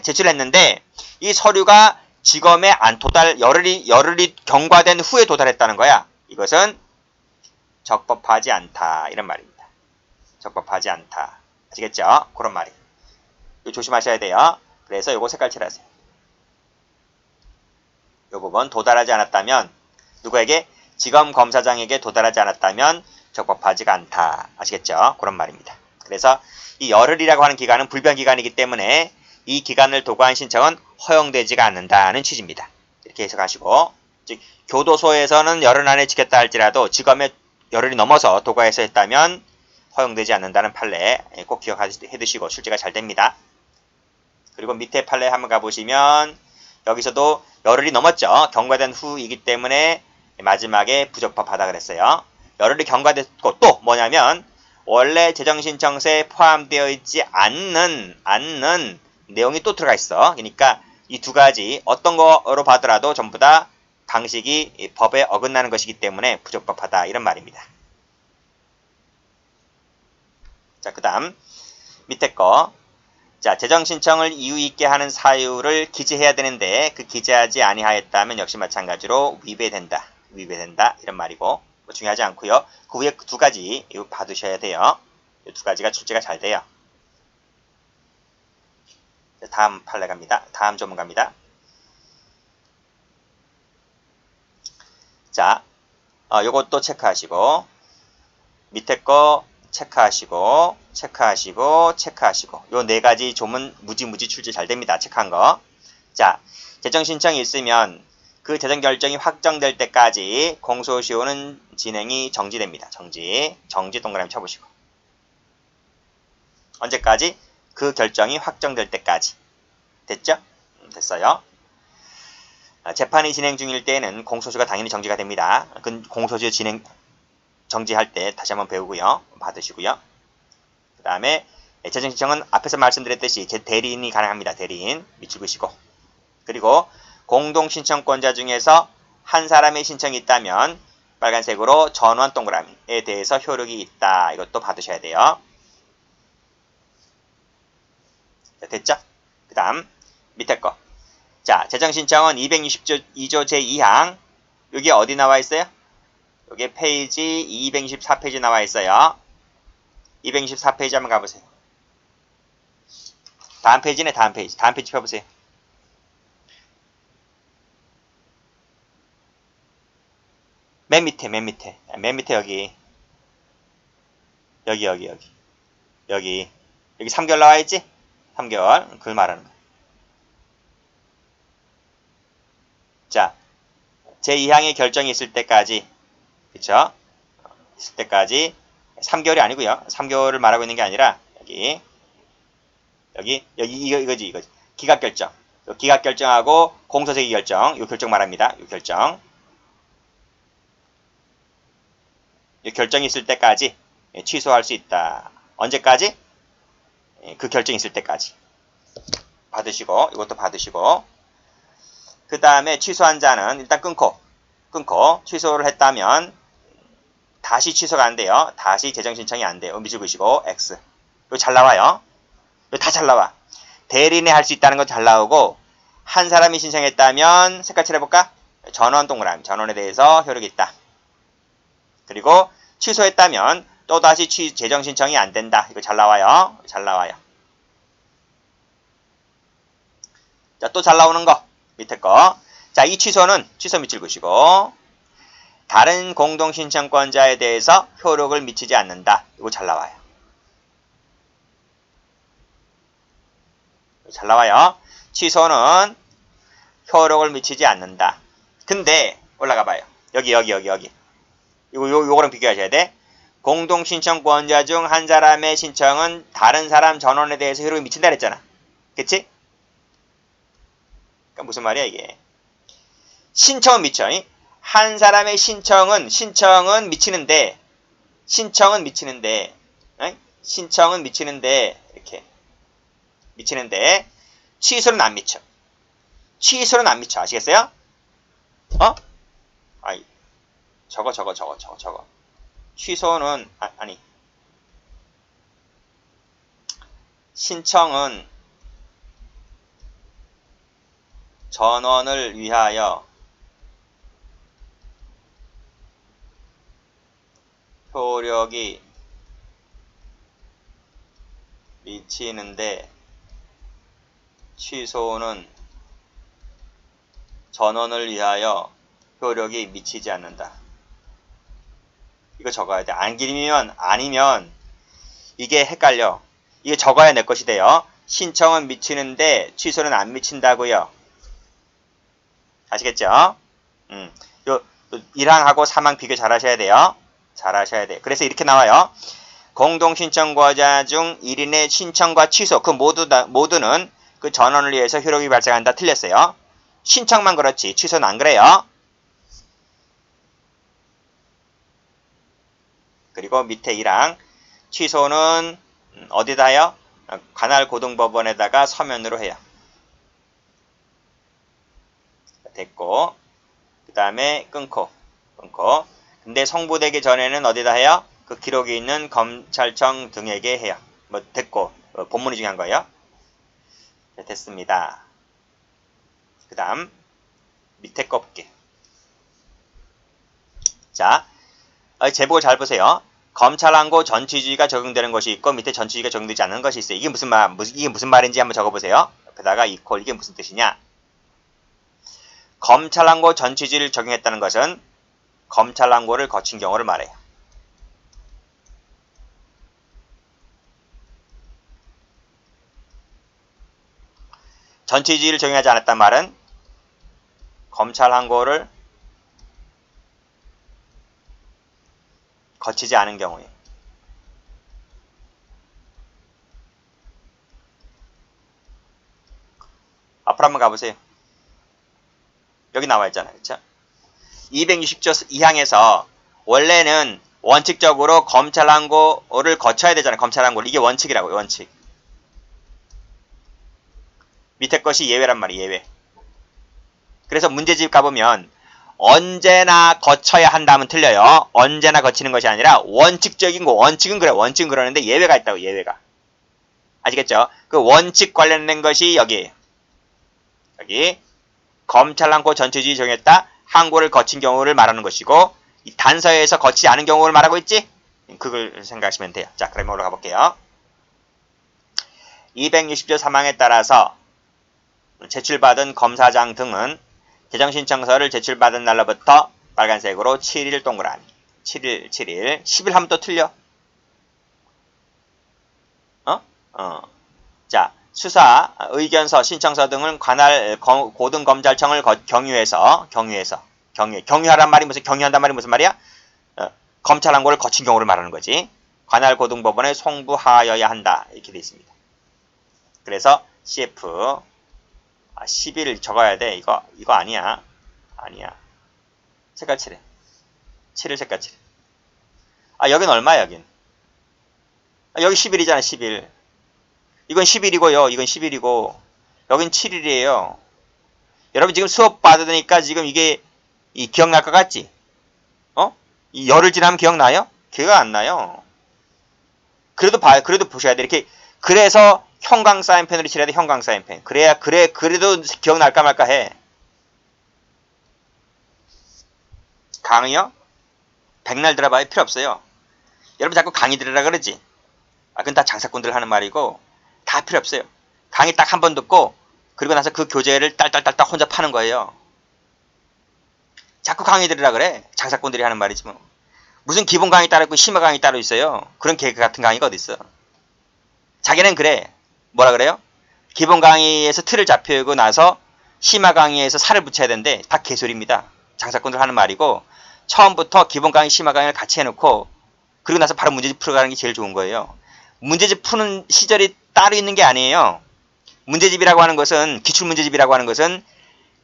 제출했는데 이 서류가 지검에 안 열흘이 경과된 후에 도달했다는 거야. 이것은 적법하지 않다. 이런 말입니다. 적법하지 않다. 아시겠죠? 그런 말이. 이거 조심하셔야 돼요. 그래서 요거 색깔 칠하세요. 요 부분 도달하지 않았다면 누구에게? 지검검사장에게 도달하지 않았다면 적법하지가 않다. 아시겠죠? 그런 말입니다. 그래서 이 열흘이라고 하는 기간은 불변기간이기 때문에 이 기간을 도과한 신청은 허용되지가 않는다는 취지입니다. 이렇게 해석하시고, 즉 교도소에서는 열흘 안에 지켰다 할지라도 지검에 열흘이 넘어서 도과해서 했다면 허용되지 않는다는 판례 꼭 기억해 두시고 출제가 잘 됩니다. 그리고 밑에 판례 한번 가보시면 여기서도 열흘이 넘었죠. 경과된 후이기 때문에 마지막에 부적법하다 그랬어요. 열흘이 경과됐고 또 뭐냐면 원래 재정신청서에 포함되어 있지 않는 내용이 또 들어가 있어. 그러니까 이 두 가지 어떤 거로 봐더라도 전부 다 방식이 법에 어긋나는 것이기 때문에 부적법하다 이런 말입니다. 자, 그 다음 밑에 거. 자, 재정신청을 이유 있게 하는 사유를 기재해야 되는데 그 기재하지 아니하였다면 역시 마찬가지로 위배된다 이런 말이고 뭐 중요하지 않고요. 그 위에 두 가지 이거 봐두셔야 돼요. 이 두 가지가 출제가 잘 돼요. 자, 다음 판례 갑니다. 다음 조문 갑니다. 자, 요것도 체크하시고 밑에 거 체크하시고 요 네 가지 조문 무지무지 출제 잘 됩니다. 체크한 거. 자, 재정신청이 있으면 그 재정 결정이 확정될 때까지 공소시효는 진행이 정지됩니다. 정지 동그라미 쳐보시고. 언제까지? 그 결정이 확정될 때까지. 됐죠? 됐어요. 재판이 진행 중일 때에는 공소시효가 당연히 정지가 됩니다. 그 공소시효 진행 정지할 때 다시 한번 배우고요. 받으시고요. 그 다음에 재정신청은 앞에서 말씀드렸듯이 대리인이 가능합니다. 대리인 밑줄 그시고. 그리고 공동신청권자 중에서 한 사람의 신청이 있다면 빨간색으로 전원 동그라미에 대해서 효력이 있다. 이것도 받으셔야 돼요. 자, 됐죠? 그 다음 밑에 거. 자, 재정신청은 262조 제2항 여기 어디 나와 있어요? 여기 페이지 224페이지 나와 있어요. 224페이지 한번 가보세요. 다음 페이지네. 다음 페이지 펴보세요. 맨 밑에 여기 3개월 나와 있지? 3개월 그걸 말하는 거야. 자, 제2항의 결정이 있을 때까지, 그쵸? 있을 때까지 3개월이 아니고요. 3개월을 말하고 있는 게 아니라 이거지. 기각결정. 기각결정하고 공소제기 결정, 이 결정 말합니다. 이 결정. 이 결정이 있을 때까지 취소할 수 있다. 언제까지? 그 결정이 있을 때까지. 받으시고, 이것도 받으시고. 그 다음에 취소한 자는 일단 끊고 취소를 했다면 다시 취소가 안 돼요. 다시 재정신청이 안 돼요. 밑줄 그시고 X. 이거 잘 나와요. 이거 다 잘 나와. 대리인이 할 수 있다는 거 잘 나오고 한 사람이 신청했다면 색깔 칠해볼까? 전원 동그라미. 전원에 대해서 효력이 있다. 그리고 취소했다면 또다시 재정신청이 안 된다. 이거 잘 나와요. 잘 나와요. 자, 또 잘 나오는 거. 밑에 거. 자, 이 취소는 취소 밑줄 그시고 다른 공동신청권자에 대해서 효력을 미치지 않는다. 이거 잘 나와요. 잘 나와요. 취소는 효력을 미치지 않는다. 근데 올라가 봐요. 여기. 요거랑 비교하셔야 돼. 공동신청권자 중 한 사람의 신청은 다른 사람 전원에 대해서 효력이 미친다 그랬잖아. 그치? 그러니까 무슨 말이야 이게. 신청은 미쳐. 한 사람의 신청은 미치는데 이렇게 미치는데 취소는 안 미쳐. 아시겠어요? 아이 저거. 취소는 아니. 신청은 전원을 위하여 효력이 미치는데 취소는 전원을 위하여 효력이 미치지 않는다. 이거 적어야 돼. 아니면 이게 헷갈려. 이게 적어야 내 것이 돼요. 신청은 미치는데 취소는 안 미친다고요. 아시겠죠? 요 1항하고 3항 비교 잘 하셔야 돼요. 잘 하셔야 돼. 그래서 이렇게 나와요. 공동신청권자 중 1인의 신청과 취소 그 모두는 그 전원을 위해서 효력이 발생한다. 틀렸어요. 신청만 그렇지 취소는 안 그래요. 그리고 밑에 1항 취소는 어디다 해요? 관할 고등법원에다가 서면으로 해요. 됐고 그 다음에 끊고 근데 송부되기 전에는 어디다 해요? 그 기록이 있는 검찰청 등에게 해요. 뭐 됐고 본문이 중요한 거예요. 네, 됐습니다. 그 다음 밑에 거 볼게. 자 제목을 잘 보세요. 검찰항고 전취주의가 적용되는 것이 있고 밑에 전취주의가 적용되지 않는 것이 있어요. 이게 무슨 말인지 한번 적어보세요. 옆에다가 이퀄 이게 무슨 뜻이냐? 검찰항고 전취주의를 적용했다는 것은 검찰항고를 거친 경우를 말해요. 전취주의를 적용하지 않았단 말은 검찰항고를 거치지 않은 경우에 앞으로 한번 가보세요. 여기 나와 있잖아요. 그쵸? 260조 2항에서 원래는 원칙적으로 검찰항고를 거쳐야 되잖아요. 검찰항고를. 이게 원칙이라고요. 원칙. 밑에 것이 예외란 말이에요. 예외. 그래서 문제집 가보면 언제나 거쳐야 한다면 틀려요. 언제나 거치는 것이 아니라 원칙적인 거. 원칙은 그래. 원칙은 그러는데 예외가 있다고. 예외가. 아시겠죠? 그 원칙 관련된 것이 여기에요. 여기 검찰항고 전체주의 정했다. 항고를 거친 경우를 말하는 것이고 이 단서에서 거치지 않은 경우를 말하고 있지? 그걸 생각하시면 돼요. 자, 그러면 올라가 볼게요. 260조 3항에 따라서 제출받은 검사장 등은 개정신청서를 제출받은 날로부터 빨간색으로 7일 동그라미 7일 10일 하면 또 틀려. 자, 수사, 의견서, 신청서 등은 관할 고등검찰청을 경유하란 말이 경유한단 말이 무슨 말이야? 검찰항고를 거친 경우를 말하는 거지. 관할 고등법원에 송부하여야 한다. 이렇게 되어 있습니다. 그래서 CF 10일 적어야 돼. 이거 아니야. 색깔 칠해. 7일 색깔 칠해. 여긴 얼마야, 여긴? 여기 10일이잖아, 10일. 이건 10일이고요. 이건 10일이고. 여긴 7일이에요. 여러분 지금 수업 받으니까 지금 이게 기억날 것 같지? 이 열흘 지나면 기억나요? 기억 안 나요. 그래도 보셔야 돼. 이렇게. 그래서 형광 사인펜으로 칠해야 돼. 형광 사인펜. 그래도 기억날까 말까 해. 강의요? 백날 들어봐야 필요 없어요. 여러분 자꾸 강의 들으라 그러지? 그건 다 장사꾼들 하는 말이고 다 필요 없어요. 강의 딱 한 번 듣고 그리고 나서 그 교재를 딸딸딸 혼자 파는 거예요. 자꾸 강의 들으라 그래. 장사꾼들이 하는 말이지 뭐. 무슨 기본 강의 따로 있고 심화 강의 따로 있어요. 그런 개그 같은 강의가 어디 있어. 자기는 그래. 뭐라 그래요? 기본 강의에서 틀을 잡히고 나서 심화 강의에서 살을 붙여야 되는데 다 개소리입니다. 장사꾼들 하는 말이고 처음부터 기본 강의, 심화 강의를 같이 해놓고 그리고 나서 바로 문제집 풀어가는 게 제일 좋은 거예요. 문제집 푸는 시절이 따로 있는 게 아니에요. 문제집이라고 하는 것은 기출문제집이라고 하는 것은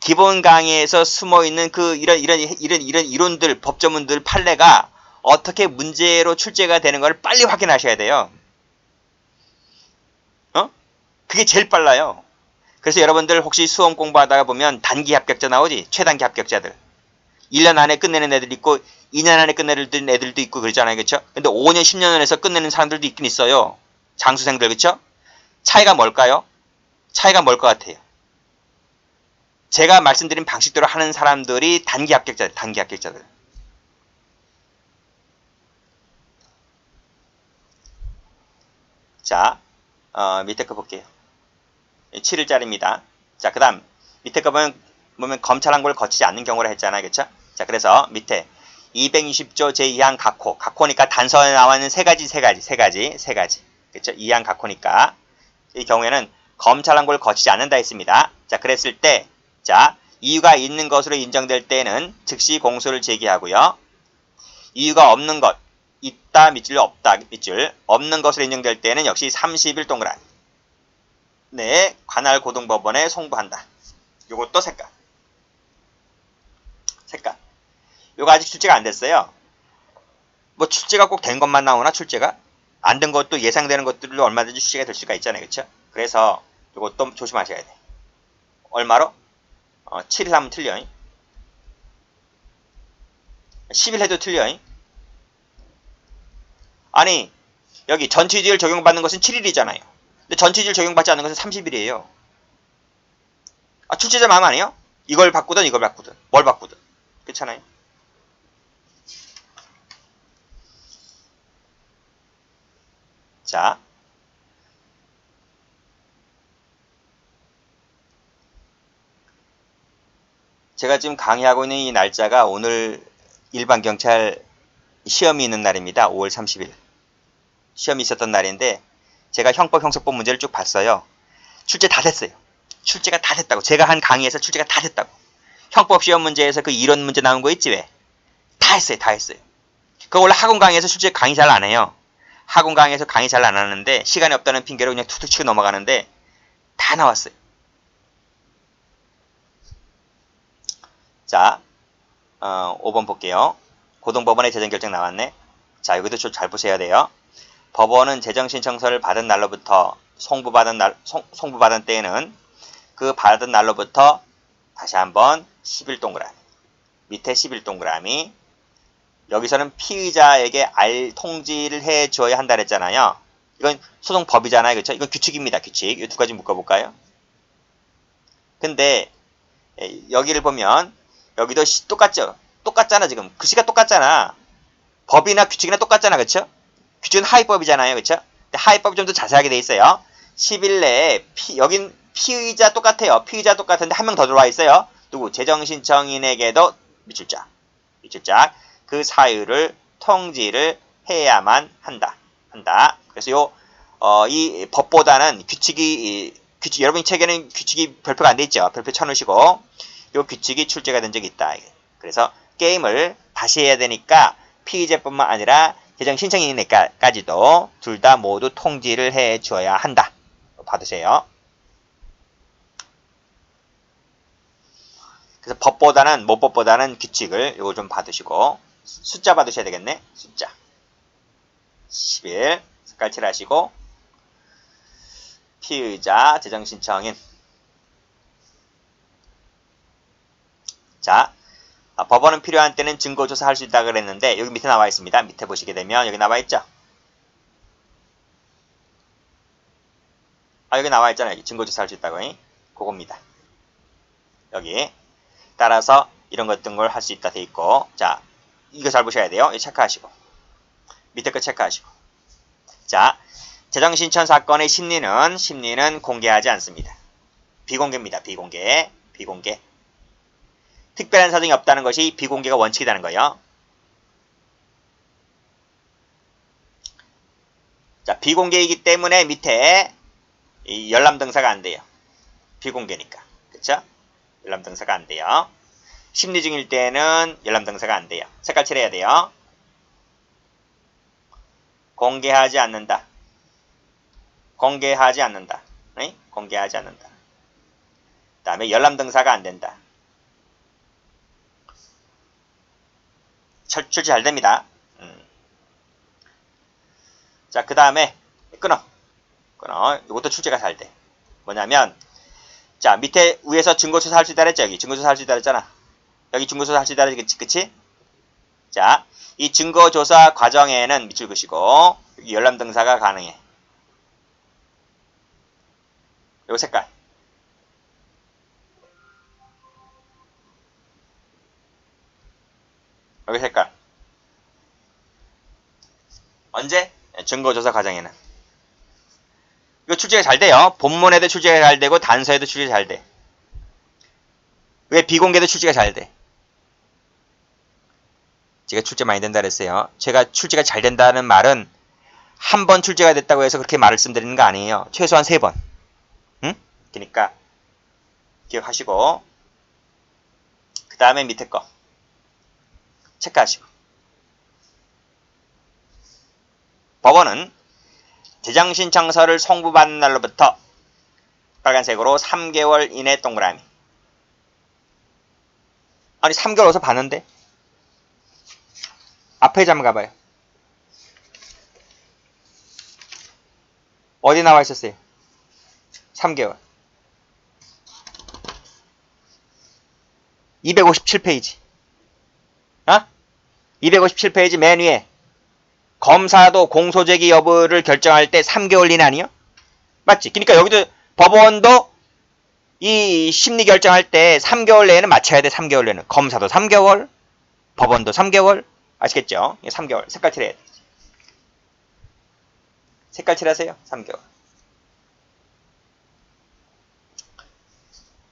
기본 강의에서 숨어있는 그 이런 이론들, 법조문들 판례가 어떻게 문제로 출제가 되는 걸 빨리 확인하셔야 돼요. 그게 제일 빨라요. 그래서 여러분들 혹시 수험 공부하다가 보면 단기 합격자 나오지? 최단기 합격자들. 1년 안에 끝내는 애들 있고 2년 안에 끝내는 애들도 있고 그러잖아요. 그렇죠? 근데 5년, 10년 안에서 끝내는 사람들도 있긴 있어요. 장수생들. 그렇죠? 차이가 뭘까요? 차이가 뭘 것 같아요? 제가 말씀드린 방식대로 하는 사람들이 단기 합격자들. 자, 밑에 거 볼게요. 7일짜리입니다. 자, 그 다음 밑에 거 보면 검찰 항고를 거치지 않는 경우라 했잖아요. 그쵸? 자, 그래서 밑에 260조 제2항 각호. 각호니까 단서에 나와 있는 세 가지. 그쵸? 2항 각호니까. 이 경우에는 검찰 항고를 거치지 않는다 했습니다. 자, 그랬을 때, 자, 이유가 있는 것으로 인정될 때는 즉시 공소를 제기하고요. 이유가 없는 것, 있다 밑줄, 없다 밑줄, 없는 것으로 인정될 때는 역시 30일 동그라미. 네, 관할 고등법원에 송부한다. 요것도 색깔. 요거 아직 출제가 안 됐어요. 뭐 출제가 꼭 된 것만 나오나 출제가? 안 된 것도 예상되는 것들로 얼마든지 출제가 될 수가 있잖아요. 그쵸? 그래서 요것도 조심하셔야 돼. 얼마로? 7일 하면 틀려. 10일 해도 틀려. 아니 여기 전치지율 적용받는 것은 7일이잖아요. 근데 전치지율 적용받지 않는 것은 30일이에요. 아, 출제자 마음 아니에요? 이걸 바꾸든 뭘 바꾸든. 그렇잖아요. 자, 제가 지금 강의하고 있는 이 날짜가 오늘 일반 경찰 시험이 있는 날입니다. 5월 30일. 시험이 있었던 날인데 제가 형법 형사법 문제를 쭉 봤어요. 출제 다 됐어요. 출제가 다 됐다고. 제가 한 강의에서 출제가 다 됐다고. 형법 시험 문제에서 그 이론 문제 나온 거 있지 왜? 다 했어요. 그거 원래 학원 강의에서 출제 강의 잘 안 해요. 학원 강의에서 강의 잘 안 하는데 시간이 없다는 핑계로 그냥 툭툭 치고 넘어가는데 다 나왔어요. 자, 5번 볼게요. 고등법원의 재정결정 나왔네. 자, 여기도 좀 잘 보셔야 돼요. 법원은 재정신청서를 받은 날로부터 송부받은 때에는 그 받은 날로부터 다시 한번 10일 동그라미. 밑에 10일 동그라미. 여기서는 피의자에게 통지를 해줘야 한다 그랬잖아요. 이건 소송법이잖아요. 그렇죠? 이건 규칙입니다. 규칙. 이 두 가지 묶어볼까요? 근데 여기를 보면 여기도 똑같죠? 똑같잖아 지금. 글씨가 똑같잖아. 법이나 규칙이나 똑같잖아. 그렇죠? 규칙은 하위법이잖아요. 그렇죠? 근데 하위법이 좀 더 자세하게 돼 있어요. 10일 내에 여긴 피의자 똑같아요. 피의자 똑같은데 한 명 더 들어와 있어요. 누구? 재정신청인에게도 밑줄짝. 그 사유를 통지를 해야만 한다. 그래서 이 법보다는 여러분 책에는 규칙이 별표가 안 돼 있죠. 별표 쳐놓으시고 요 규칙이 출제가 된 적이 있다. 그래서 게임을 다시 해야 되니까 피의자뿐만 아니라 재정신청인에게까지도 둘 다 모두 통지를 해줘야 한다. 받으세요. 그래서 모법보다는 규칙을 요거 좀 받으시고 숫자 받으셔야 되겠네. 숫자 10일 색깔 칠하시고 피의자 재정신청인. 자, 법원은 필요한 때는 증거조사할 수 있다 그랬는데 여기 밑에 나와 있습니다. 밑에 보시게 되면 여기 나와 있죠. 여기 나와 있잖아요. 여기 증거조사할 수 있다고. 그겁니다. 여기 따라서 이런 것들 걸 할 수 있다 돼 있고, 자, 이거 잘 보셔야 돼요. 이거 체크하시고 밑에 거 체크하시고. 자, 재정신청 사건의 심리는 공개하지 않습니다. 비공개입니다. 비공개. 특별한 사정이 없다는 것이 비공개가 원칙이라는 거예요. 자, 비공개이기 때문에 밑에 이 열람등사가 안 돼요. 비공개니까. 그쵸? 열람등사가 안 돼요. 심리 중일 때는 열람등사가 안 돼요. 색깔 칠해야 돼요. 공개하지 않는다. 네? 공개하지 않는다. 그 다음에 열람등사가 안 된다. 출제 잘 됩니다. 자, 그 다음에 끊어. 이것도 출제가 잘 돼. 뭐냐면, 자, 밑에 위에서 증거조사 할 수 있다 그랬죠? 여기 증거조사 할 수 있다 그랬잖아. 여기 증거조사 할 수 있다 그랬지, 그치? 자, 이 증거조사 과정에는 밑줄 그시고, 여기 열람등사가 가능해. 요 색깔. 여기 색깔. 언제? 증거조사 과정에는. 이거 출제가 잘 돼요. 본문에도 출제가 잘 되고 단서에도 출제가 잘 돼. 왜 비공개도 출제가 잘 돼? 제가 출제 많이 된다 그랬어요. 제가 출제가 잘 된다는 말은 한 번 출제가 됐다고 해서 그렇게 말씀드리는 거 아니에요. 최소한 3번. 응? 그러니까 기억하시고 그 다음에 밑에 거 체크하시고 법원은 재정신청서를 송부받는 날로부터 빨간색으로 3개월 이내 동그라미. 아니 3개월 어디서 봤는데? 앞에 잠깐 가봐요. 어디 나와 있었어요? 3개월. 257페이지. 257페이지 맨 위에 검사도 공소제기 여부를 결정할 때 3개월 이내 아니요? 맞지? 그러니까 여기도 법원도 이 심리 결정할 때 3개월 내에는 맞춰야 돼. 3개월 내에는. 검사도 3개월, 법원도 3개월. 아시겠죠? 3개월. 색깔 칠해야 돼. 색깔 칠하세요. 3개월.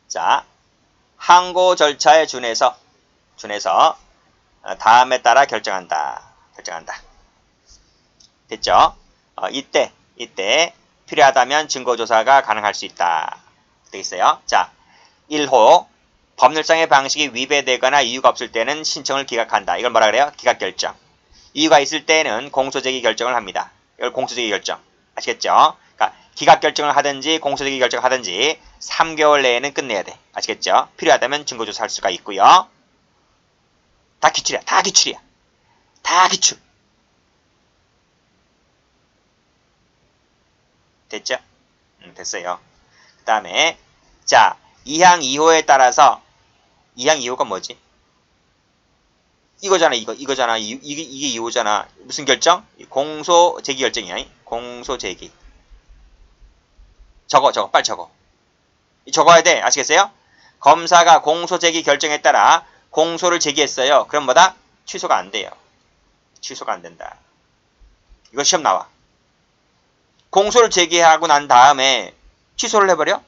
자, 항고 절차에 준해서 다음에 따라 결정한다. 됐죠? 이때 필요하다면 증거조사가 가능할 수 있다. 되겠어요? 자, 1호 법률상의 방식이 위배되거나 이유가 없을 때는 신청을 기각한다. 이걸 뭐라 그래요? 기각결정. 이유가 있을 때는 공소제기 결정을 합니다. 이걸 공소제기 결정. 아시겠죠? 그러니까 기각결정을 하든지 공소제기 결정을 하든지 3개월 내에는 끝내야 돼. 아시겠죠? 필요하다면 증거조사할 수가 있고요. 다 기출이야. 다 기출. 됐죠? 됐어요. 그 다음에 자 2항 2호에 따라서 2항 2호가 뭐지? 이거잖아. 이거잖아. 이게 2호잖아. 무슨 결정? 공소제기 결정이야. 공소제기. 빨리 적어. 적어야 돼. 아시겠어요? 검사가 공소제기 결정에 따라 공소를 제기했어요. 그럼 뭐다? 취소가 안 돼요. 취소가 안 된다. 이거 시험 나와. 공소를 제기하고 난 다음에 취소를 해버려?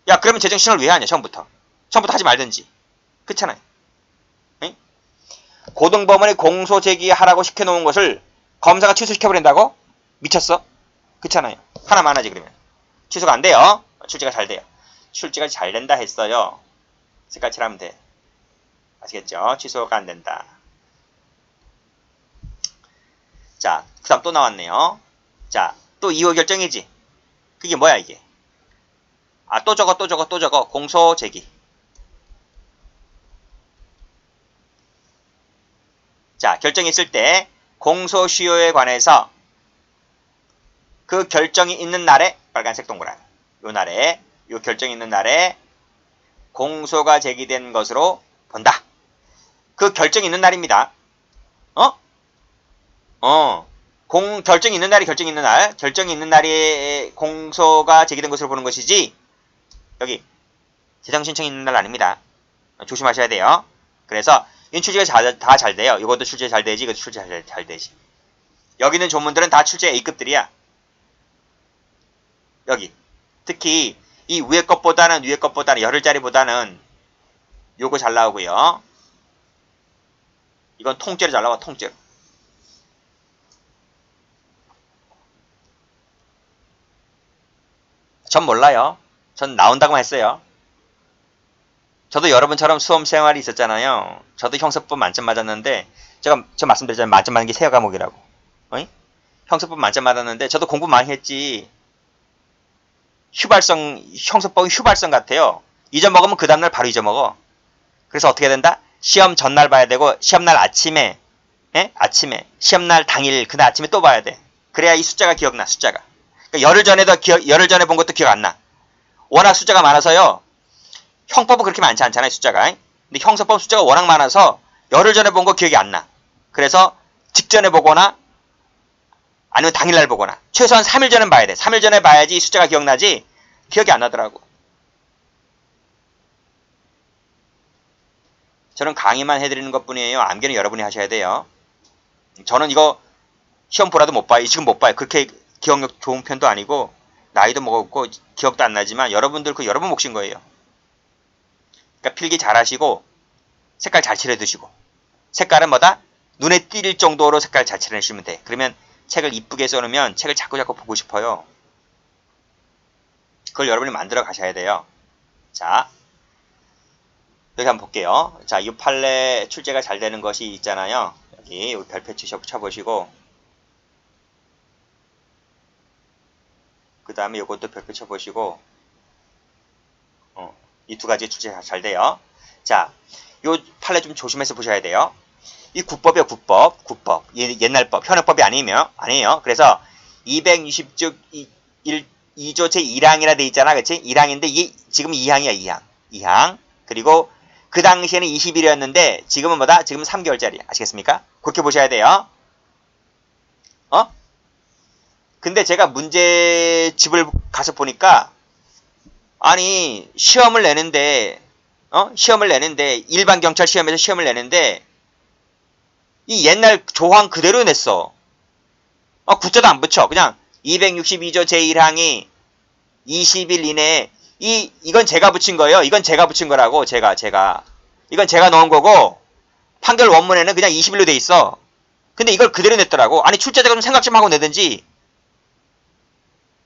야, 그러면 재정신청을 왜 하냐, 처음부터 하지 말든지. 그렇잖아요. 응? 고등법원이 공소 제기하라고 시켜놓은 것을 검사가 취소시켜버린다고? 미쳤어? 그렇잖아요. 하나만 하지, 그러면. 취소가 안 돼요. 출제가 잘 돼요. 출제가 잘 된다 했어요. 색깔 칠하면 돼. 아시겠죠? 취소가 안 된다. 자, 그 다음 또 나왔네요. 자, 또 2호 결정이지. 그게 뭐야, 이게? 또 적어. 공소 제기. 자, 결정이 있을 때 공소시효에 관해서 그 결정이 있는 날에 빨간색 동그라미. 요 결정이 있는 날에 공소가 제기된 것으로 본다. 그 결정이 있는 날입니다. 결정이 있는 날이 결정이 있는 날에 공소가 제기된 것으로 보는 것이지, 여기 재정신청이 있는 날 아닙니다. 조심하셔야 돼요. 그래서 이 출제가 다 잘 돼요. 이것도 출제 잘 되지, 이것도 출제 잘 되지. 여기 있는 조문들은 다 출제 A급들이야. 여기 특히 이 위에 것보다는 열흘 짜리보다는 요거 잘 나오고요. 이건 통째로 잘 나와. 통째로. 전 몰라요. 전 나온다고만 했어요. 저도 여러분처럼 수험 생활이 있었잖아요. 저도 형사법 만점 맞았는데, 저 말씀드렸잖아요. 만점 맞는 게 세 과목이라고. 형사법 만점 맞았는데 저도 공부 많이 했지. 형사법이 휴발성 같아요. 잊어먹으면 그 다음날 바로 잊어먹어. 그래서 어떻게 된다? 시험 전날 봐야 되고, 시험날 아침에, 시험날 당일, 그날 아침에 또 봐야 돼. 그래야 이 숫자가 기억나, 숫자가. 그러니까 열흘 전에 본 것도 기억 안 나. 워낙 숫자가 많아서요. 형법은 그렇게 많지 않잖아요, 숫자가. 근데 형사법 숫자가 워낙 많아서 열흘 전에 본 거 기억이 안 나. 그래서 직전에 보거나 아니면 당일날 보거나 최소한 3일 전엔 봐야 돼. 3일 전에 봐야지 숫자가 기억나지 기억이 안 나더라고. 저는 강의만 해드리는 것뿐이에요. 암기는 여러분이 하셔야 돼요. 저는 이거 시험 보라도 못 봐요. 지금 못 봐요. 그렇게 기억력 좋은 편도 아니고 나이도 먹었고 기억도 안 나지만 여러분들 그 여러 번 몫인 거예요. 그러니까 필기 잘 하시고 색깔 잘 칠해두시고 색깔은 뭐다? 눈에 띌 정도로 색깔 잘 칠해주시면 돼. 그러면 책을 이쁘게 써놓으면 책을 자꾸 보고 싶어요. 그걸 여러분이 만들어 가셔야 돼요. 자, 여기 한번 볼게요. 자, 이 판례 출제가 잘 되는 것이 있잖아요. 여기 별표 쳐보시고 그 다음에 이것도 별표 쳐보시고 이 두 가지 출제가 잘 돼요. 자, 요 판례 좀 조심해서 보셔야 돼요. 이 국법이요, 국법. 옛날법, 현행법이 아니에요. 그래서 260조 2조 제1항이라 돼 있잖아. 그치? 1항인데 이게 지금 2항이야, 2항. 그리고 그 당시에는 20일이었는데 지금은 뭐다? 지금 3개월짜리. 아시겠습니까? 그렇게 보셔야 돼요. 근데 제가 문제집을 가서 보니까 아니 시험을 내는데 일반 경찰 시험에서 시험을 내는데 이 옛날 조항 그대로 냈어. 구자도 안 붙여. 그냥 262조 제1항이 20일 이내에 이건 제가 붙인 거예요. 이건 제가 붙인 거라고. 이건 제가 넣은 거고 판결 원문에는 그냥 20일로 돼 있어. 근데 이걸 그대로 냈더라고. 아니 출제자가 좀 생각 좀 하고 내든지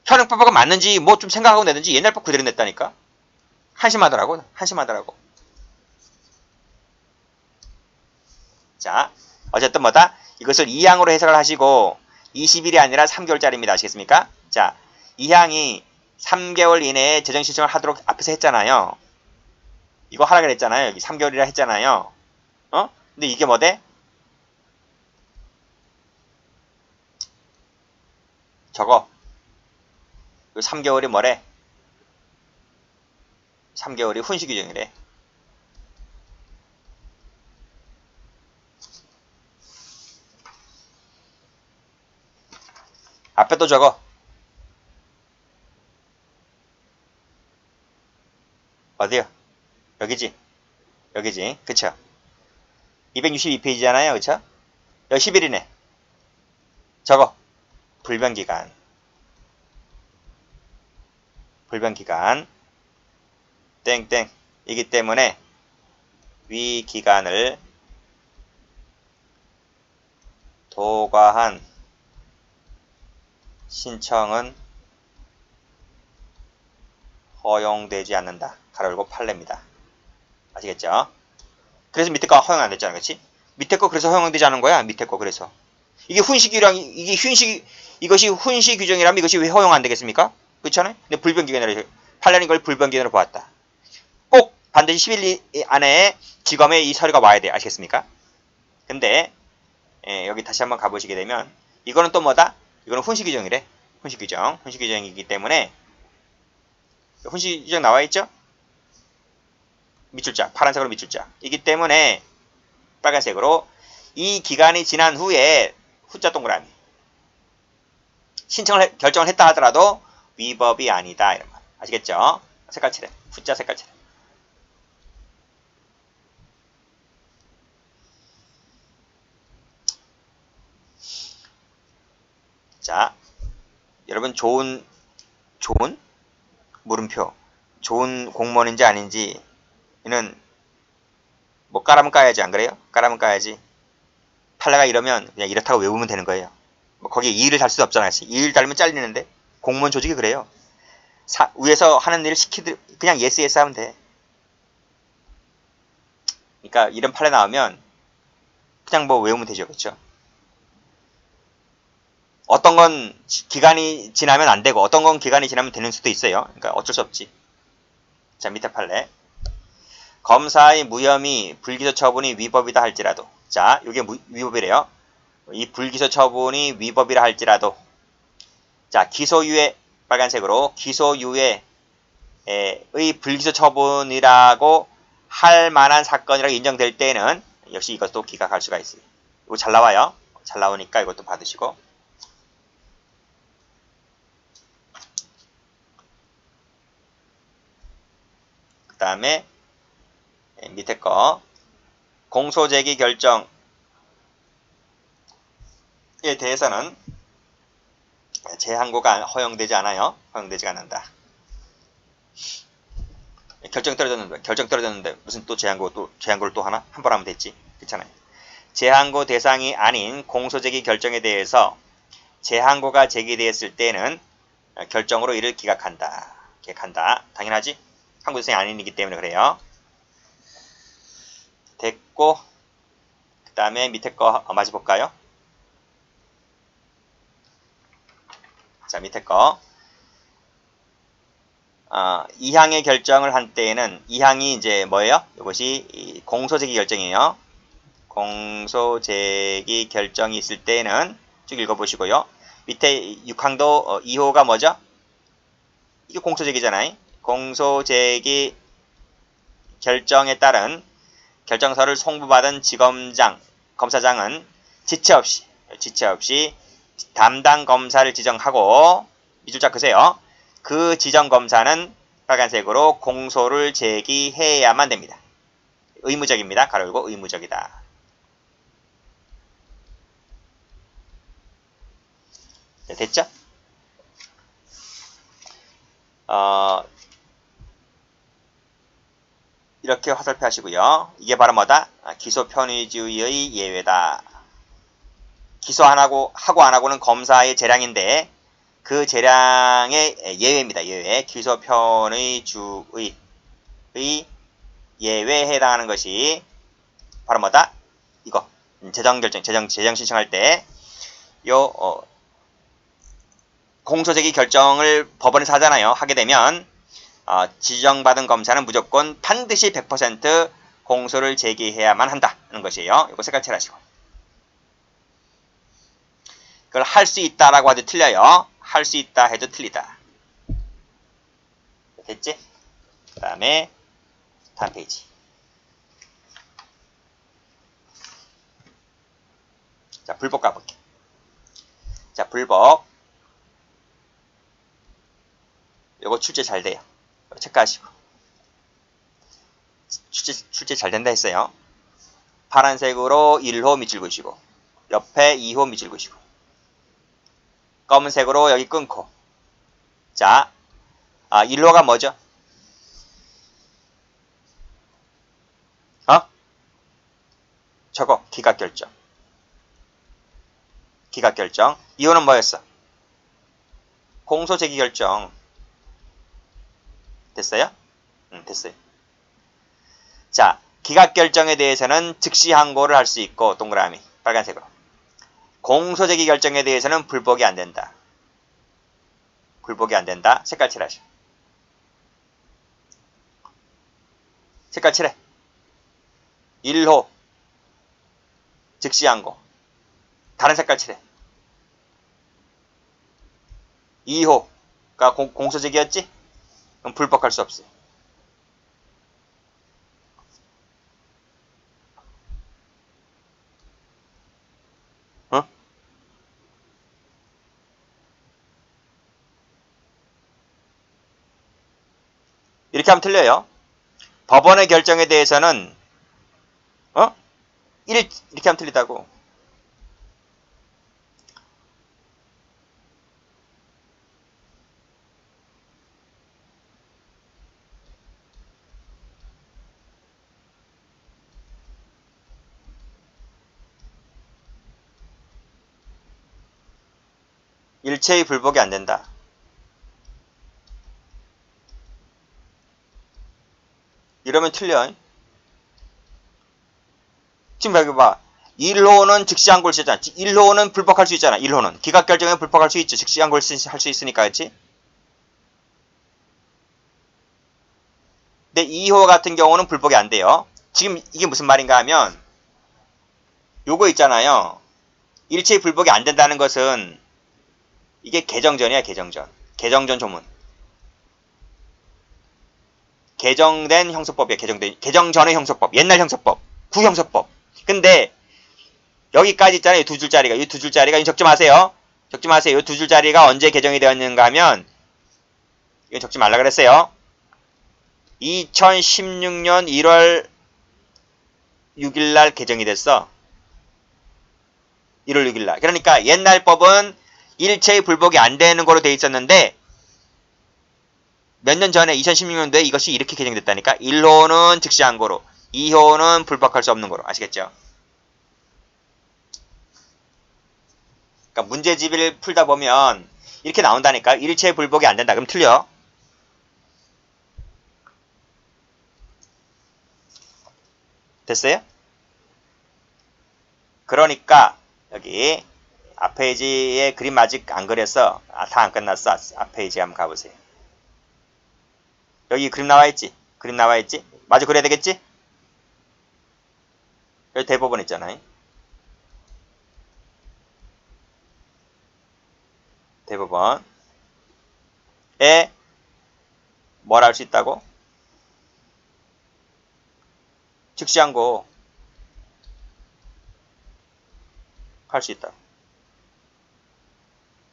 현행법하고 맞는지 뭐 좀 생각하고 내든지 옛날 법 그대로 냈다니까. 한심하더라고. 자, 어쨌든 뭐다? 이것을 2항으로 해석을 하시고 20일이 아니라 3개월짜리입니다. 아시겠습니까? 자, 2항이 3개월 이내에 재정 신청을 하도록 앞에서 했잖아요. 이거 하라 그랬잖아요. 여기 3개월이라 했잖아요. 근데 이게 뭐대? 저거. 3개월이 뭐래? 3개월이 훈시 규정이래. 앞에 또 적어. 어디요? 여기지. 그쵸? 262페이지잖아요. 그쵸? 여기 10일이네. 적어. 불변기간. 땡땡. 이기 때문에 위 기간을 도과한 신청은 허용되지 않는다. 가로 열고 판례입니다. 아시겠죠? 그래서 밑에 거 허용 안 됐잖아. 그치? 밑에 거 그래서 허용되지 않은 거야. 밑에 거 그래서. 이것이 훈시 규정이라면 이것이 왜 허용 안 되겠습니까? 그렇잖아요? 근데 불변기간으로 판례는 이걸 불변기간으로 보았다. 꼭 반드시 10일 안에 지검에 이 서류가 와야 돼. 아시겠습니까? 근데 여기 다시 한번 가보시게 되면 이거는 또 뭐다? 이거는 훈시 규정이래. 훈시 규정이기 때문에 훈시 규정 나와 있죠? 밑줄자, 파란색으로 밑줄자. 이기 때문에 빨간색으로 이 기간이 지난 후에 후자 동그라미 결정을 했다 하더라도 위법이 아니다. 이런 말. 아시겠죠? 색깔 칠해. 후자 색깔 칠해. 자, 여러분 좋은 물음표. 좋은 공무원인지 아닌지는 뭐 까라면 까야지. 안 그래요? 까라면 까야지. 판례가 이러면 그냥 이렇다고 외우면 되는 거예요. 뭐 거기에 이의를 달 수도 없잖아요. 이의를 달면 잘리는데 공무원 조직이 그래요. 위에서 하는 일을 그냥 예스 하면 돼. 그러니까 이런 판례 나오면 그냥 뭐 외우면 되죠. 그렇죠? 어떤 건 기간이 지나면 안 되고 어떤 건 기간이 지나면 되는 수도 있어요. 그러니까 어쩔 수 없지. 자, 밑에 판례. 검사의 무혐의 불기소 처분이 위법이다 할지라도. 자, 이게 위법이래요. 이 불기소 처분이 위법이라 할지라도. 자, 기소유예 빨간색으로 기소유예의 불기소 처분이라고 할 만한 사건이라고 인정될 때에는 역시 이것도 기각할 수가 있어요. 이거 잘 나와요. 잘 나오니까 이것도 받으시고. 그 다음에 밑에 거 공소제기 결정에 대해서는 재항고가 허용되지 않아요. 허용되지 않는다. 결정 떨어졌는데 무슨 또 재항고를 또 하나? 한 번 하면 됐지. 그렇잖아요. 재항고 대상이 아닌 공소제기 결정에 대해서 재항고가 제기되었을 때는 결정으로 이를 기각한다. 당연하지? 항고 대상이 아니기 때문에 그래요. 됐고, 그 다음에 밑에 거 마저 볼까요? 자, 밑에 거. 2항의 결정을 한 때에는 2항이 이제 뭐예요? 이것이 공소제기 결정이에요. 공소제기 결정이 있을 때는 쭉 읽어보시고요. 밑에 6항도 2호가 뭐죠? 이게 공소제기잖아요. 공소제기 결정에 따른 결정서를 송부받은 검사장은 지체 없이 담당 검사를 지정하고 밑줄자 그세요. 그 지정 검사는 빨간색으로 공소를 제기해야만 됩니다. 의무적입니다. 가로 열고 의무적이다. 네, 됐죠? 이렇게 화살표 하시고요. 이게 바로 뭐다? 기소 편의주의의 예외다. 기소 안 하고 안 하고는 검사의 재량인데 그 재량의 예외입니다. 예외. 기소 편의주의 예외에 해당하는 것이 바로 뭐다? 이거. 재정 신청할 때 공소제기 결정을 법원에서 하잖아요. 하게 되면 지정받은 검사는 무조건 반드시 100% 공소를 제기해야만 한다는 것이에요. 이거 색깔 칠하시고. 그걸 할 수 있다라고 해도 틀려요. 할 수 있다 해도 틀리다. 됐지? 그 다음에 다음 페이지. 자, 불법 가볼게. 자, 불법. 요거 출제 잘 돼요. 체크하시고. 출제 잘 된다 했어요. 파란색으로 1호 밑줄 그으시고 옆에 2호 밑줄 그으시고 검은색으로 여기 끊고. 자, 1호가 뭐죠? 저거 기각결정. 2호는 뭐였어? 공소제기결정. 됐어요? 됐어요. 자, 기각결정에 대해서는 즉시 항고를 할 수 있고 동그라미 빨간색으로. 공소제기 결정에 대해서는 불복이 안 된다. 색깔 칠하셔. 색깔 칠해. 1호 즉시 항고. 다른 색깔 칠해. 2호가 공소제기였지? 그럼 불복할 수 없어요. 이렇게 하면 틀려요. 법원의 결정에 대해서는 이렇게 하면 틀리다고. 일체의 불복이 안 된다. 이러면 틀려. 지금 여기 봐. 1호는 즉시항고를 쓰잖아. 1호는 불복할 수 있잖아. 1호는. 기각결정에 불복할 수 있죠. 즉시항고를 할 수 있으니까, 그렇지? 근데 2호 같은 경우는 불복이 안 돼요. 지금 이게 무슨 말인가 하면 요거 있잖아요. 일체의 불복이 안 된다는 것은 이게 개정전이야. 개정전 조문. 개정된 형소법이야. 개정전의 형소법. 옛날 형소법. 구형소법. 근데 여기까지 있잖아요. 두 줄짜리가. 이 두 줄짜리가 적지 마세요. 이 두 줄짜리가 언제 개정이 되었는가 하면 이건 적지 말라 그랬어요. 2016년 1월 6일날 개정이 됐어. 1월 6일날. 그러니까 옛날 법은 일체의 불복이 안 되는 거로 돼 있었는데 몇 년 전에 2016년도에 이것이 이렇게 개정됐다니까. 1호는 즉시항고로, 2호는 불복할 수 없는 거로. 아시겠죠? 그러니까 문제집을 풀다 보면 이렇게 나온다니까. 일체의 불복이 안 된다. 그럼 틀려. 됐어요? 그러니까 여기 앞 페이지에 그림 아직 안 그렸어. 다 안 끝났어. 앞 페이지 한번 가보세요. 여기 그림 나와있지? 그림 나와있지? 마주 그려야 되겠지? 여기 대법원 있잖아요. 대법원에 뭘 할 수 있다고? 즉시항고 할 수 있다.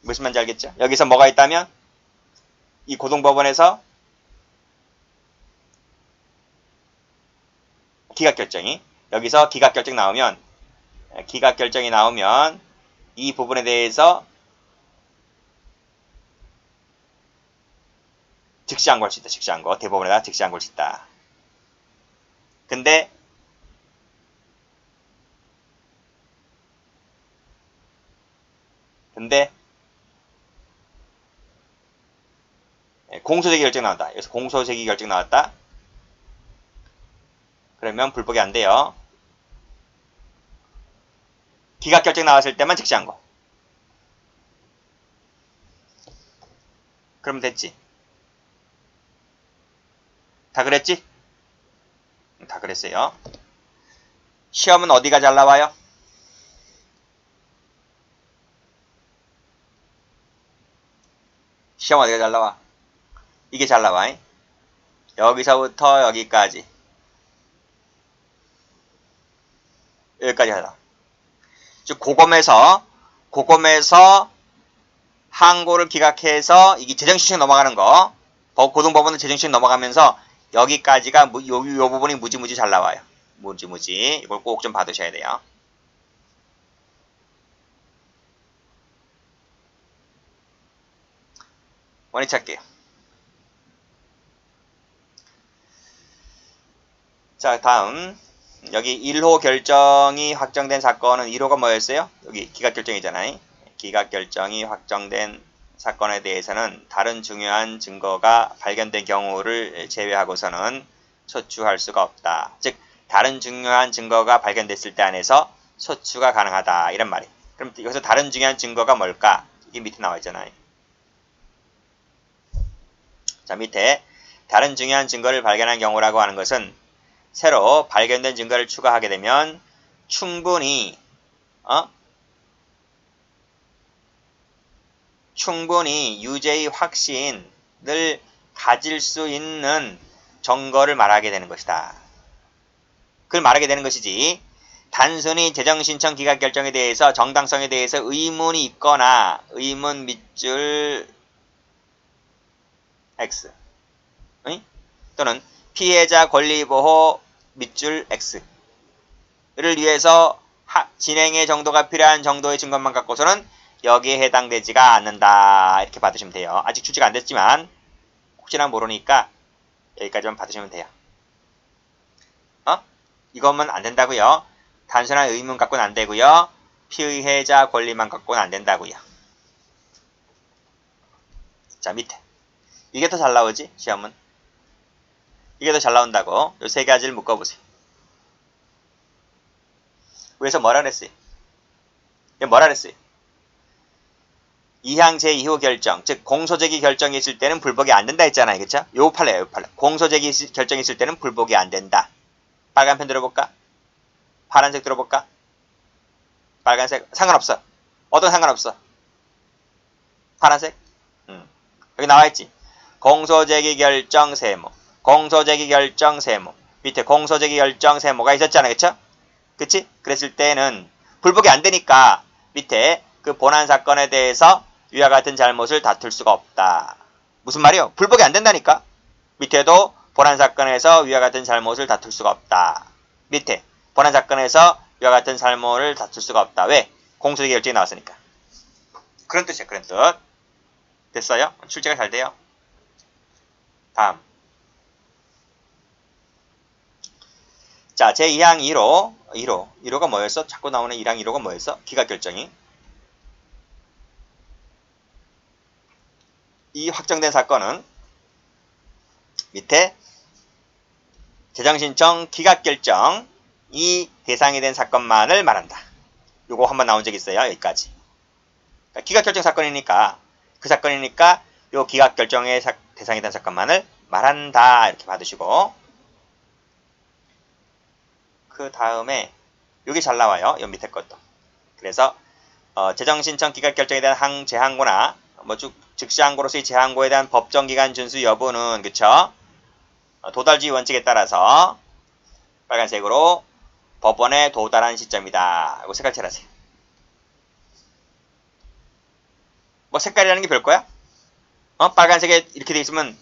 무슨 말인지 알겠죠? 여기서 뭐가 있다면 이 고등법원에서 기각결정이, 여기서 기각결정이 나오면 이 부분에 대해서 즉시항고할 수 있다. 즉시항고. 대법원에다 즉시항고할 수 있다. 근데 공소제기 결정 나온다. 여기서 공소제기 결정 나왔다. 그러면 불복이 안 돼요. 기각결정 나왔을 때만 즉시항고. 그러면 됐지. 다 그랬지? 다 그랬어요. 시험은 어디가 잘 나와요? 시험 어디가 잘 나와? 이게 잘 나와. 여기서부터 여기까지. 여기까지 하자. 즉 고검에서 항고를 기각해서 이게 재정신청 넘어가는 거, 고등법원은 재정신청 넘어가면서 여기까지가 요 부분이 무지무지 잘 나와요. 무지무지. 이걸 꼭 좀 받으셔야 돼요. 원위 찾기요. 자, 다음 여기 1호 결정이 확정된 사건은 1호가 뭐였어요? 여기 기각결정이잖아요. 기각결정이 확정된 사건에 대해서는 다른 중요한 증거가 발견된 경우를 제외하고서는 소추할 수가 없다. 즉 다른 중요한 증거가 발견됐을 때 안에서 소추가 가능하다. 이런 말이에요. 그럼 여기서 다른 중요한 증거가 뭘까? 이게 밑에 나와 있잖아요. 자, 밑에 다른 중요한 증거를 발견한 경우라고 하는 것은 새로 발견된 증거를 추가하게 되면 충분히 유죄의 확신을 가질 수 있는 증거를 말하게 되는 것이다. 그걸 말하게 되는 것이지 단순히 재정신청 기각결정에 대해서 정당성에 대해서 의문이 있거나 의문 밑줄 X 또는 피해자 권리보호 밑줄 X를 위해서 진행의 정도가 필요한 정도의 증거만 갖고서는 여기에 해당되지가 않는다. 이렇게 받으시면 돼요. 아직 출제가 안 됐지만 혹시나 모르니까 여기까지만 받으시면 돼요. 이것만 안 된다고요. 단순한 의문 갖고는 안 되고요. 피해자 권리만 갖고는 안 된다고요. 자, 밑에 이게 더 잘 나오지? 시험은 이게 더 잘 나온다고. 이 세 가지를 묶어보세요. 그래서 뭐라 그랬어요? 뭐라 그랬어요? 2항 제2호 결정, 즉 공소제기 결정이 있을 때는 불복이 안 된다 했잖아요. 그쵸? 요 판례요, 요 판례. 공소제기 결정이 있을 때는 불복이 안 된다. 빨간 펜 들어볼까? 파란색 들어볼까? 빨간색 상관없어. 어떤 상관없어. 파란색? 여기 나와있지. 공소제기 결정 세모, 공소제기 결정 세모. 밑에 공소제기 결정 세모가 있었잖아요. 그쵸? 그치? 그랬을 때는 불복이 안 되니까 밑에 그 본안 사건에 대해서 위와 같은 잘못을 다툴 수가 없다. 무슨 말이요? 불복이 안 된다니까. 밑에도 본안 사건에서 위와 같은 잘못을 다툴 수가 없다. 밑에 본안 사건에서 위와 같은 잘못을 다툴 수가 없다. 왜? 공소제기 결정이 나왔으니까. 그런 뜻이에요. 그런 뜻. 됐어요? 출제가 잘 돼요. 다음. 자, 제2항 1호가 뭐였어? 자꾸 나오는 1항 1호가 뭐였어? 기각결정이. 이 확정된 사건은 밑에 재정신청 기각결정이 대상이 된 사건만을 말한다. 요거 한번 나온 적 있어요. 여기까지. 그러니까 기각결정 사건이니까 요 기각결정의 대상이 된 사건만을 말한다. 이렇게 받으시고 그 다음에 여기 잘 나와요. 요 밑에 것도. 그래서 재정신청 기각결정에 대한 재항고나 뭐 즉시항고로서의 재항고에 대한 법정기간 준수 여부는 그쵸? 도달주의 원칙에 따라서 빨간색으로 법원에 도달한 시점이다. 이거 색깔 칠하세요. 뭐 색깔이라는 게 별거야? 빨간색에 이렇게 돼 있으면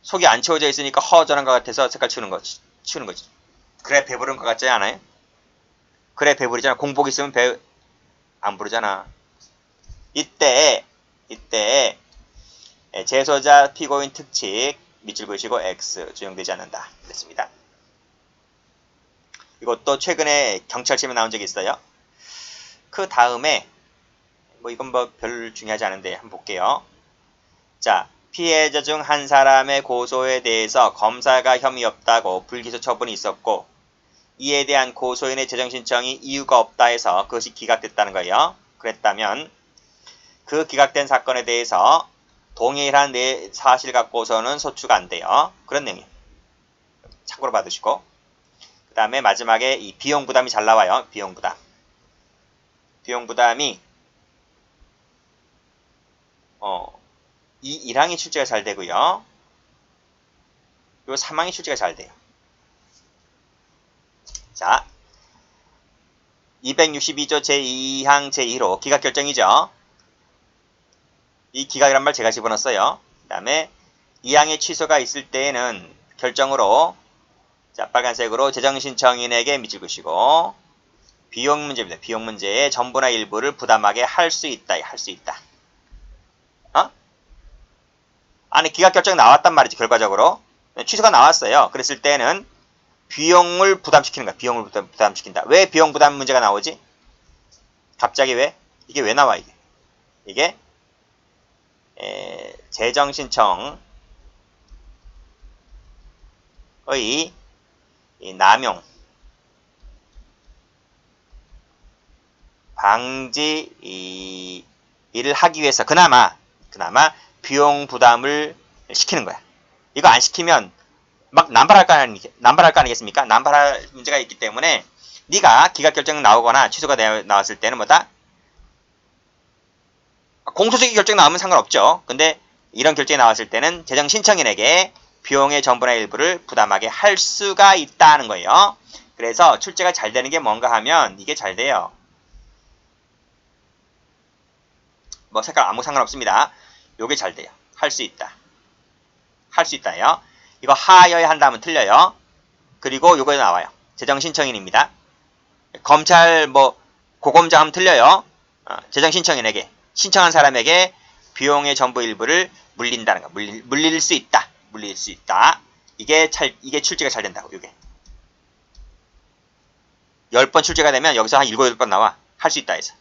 속이 안 채워져 있으니까 허전한 것 같아서 색깔 치우는 거지. 그래 배부른 것 같지 않아요? 그래 배부르잖아. 공복 있으면 배 안 부르잖아. 이때 재소자 피고인 특칙 밑줄 그으시고 X 적용되지 않는다. 그랬습니다. 이것도 최근에 경찰 시험에 나온 적이 있어요. 그 다음에 뭐 이건 뭐 별 중요하지 않은데 한번 볼게요. 자, 피해자 중 한 사람의 고소에 대해서 검사가 혐의 없다고 불기소 처분이 있었고 이에 대한 고소인의 재정신청이 이유가 없다 해서 그것이 기각됐다는 거예요. 그랬다면 그 기각된 사건에 대해서 동일한 사실 갖고서는 소추가 안 돼요. 그런 내용이에요. 참고로 받으시고 그 다음에 마지막에 이 비용 부담이 잘 나와요. 비용 부담이 이 1항이 출제가 잘 되고요. 요 3항이 출제가 잘 돼요. 자, 262조 제2항 제1호 기각결정이죠. 이 기각이란 말 제가 집어넣었어요. 그 다음에 2항의 취소가 있을 때에는 결정으로 자 빨간색으로 재정신청인에게 밑줄 그으시고 비용 문제입니다. 비용 문제의 전부나 일부를 부담하게 할 수 있다. 아니 기각결정 나왔단 말이지. 결과적으로 취소가 나왔어요. 그랬을 때는 비용을 부담시키는 거야. 비용을 부담시킨다. 왜 비용 부담 문제가 나오지? 갑자기 왜? 이게 왜 나와 이게 재정신청의 남용 방지 일을 하기 위해서 그나마 비용 부담을 시키는 거야. 이거 안 시키면 막 남발할 거 아니겠습니까? 남발할 문제가 있기 때문에 네가 기각결정 나오거나 취소가 나왔을 때는 뭐다? 공소시효 결정 나오면 상관없죠. 근데 이런 결정이 나왔을 때는 재정신청인에게 비용의 전부나 일부를 부담하게 할 수가 있다는 거예요. 그래서 출제가 잘 되는 게 뭔가 하면 이게 잘 돼요. 뭐 색깔 아무 상관없습니다. 요게 잘 돼요. 할 수 있다요. 이거 하여야 한다면 틀려요. 그리고 요거 나와요. 재정신청인입니다. 검찰 뭐 고검장 하면 틀려요. 재정신청인에게 신청한 사람에게 비용의 전부 일부를 물린다는 거. 물릴 수 있다. 이게 출제가 잘 된다고. 이게 10번 출제가 되면 여기서 한 7, 8번 나와. 할 수 있다 해서.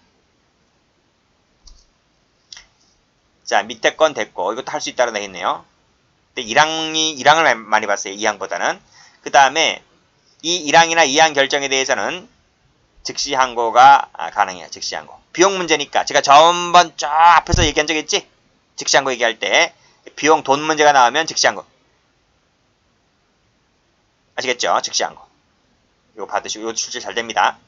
자, 밑에 건 됐고 이것도 할 수 있다로 되겠네요. 근데 1항을 많이 봤어요. 2항보다는. 그 다음에 이 1항이나 2항 결정에 대해서는 즉시 항고가 가능해요. 즉시 항고. 비용 문제니까 제가 전번 쫙 앞에서 얘기한 적 있지? 즉시 항고 얘기할 때 비용 돈 문제가 나오면 즉시 항고. 아시겠죠? 즉시 항고. 이거 받으시고 이거 출제 잘 됩니다.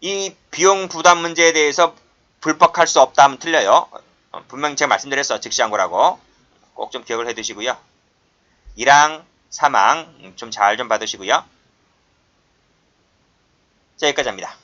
이 비용 부담 문제에 대해서 불법할 수 없다 하면 틀려요. 분명히 제가 말씀드렸어. 즉시 항고라고. 꼭 좀 기억을 해 두시고요. 1항, 3항 좀 잘 좀 받으시고요. 자, 여기까지 합니다.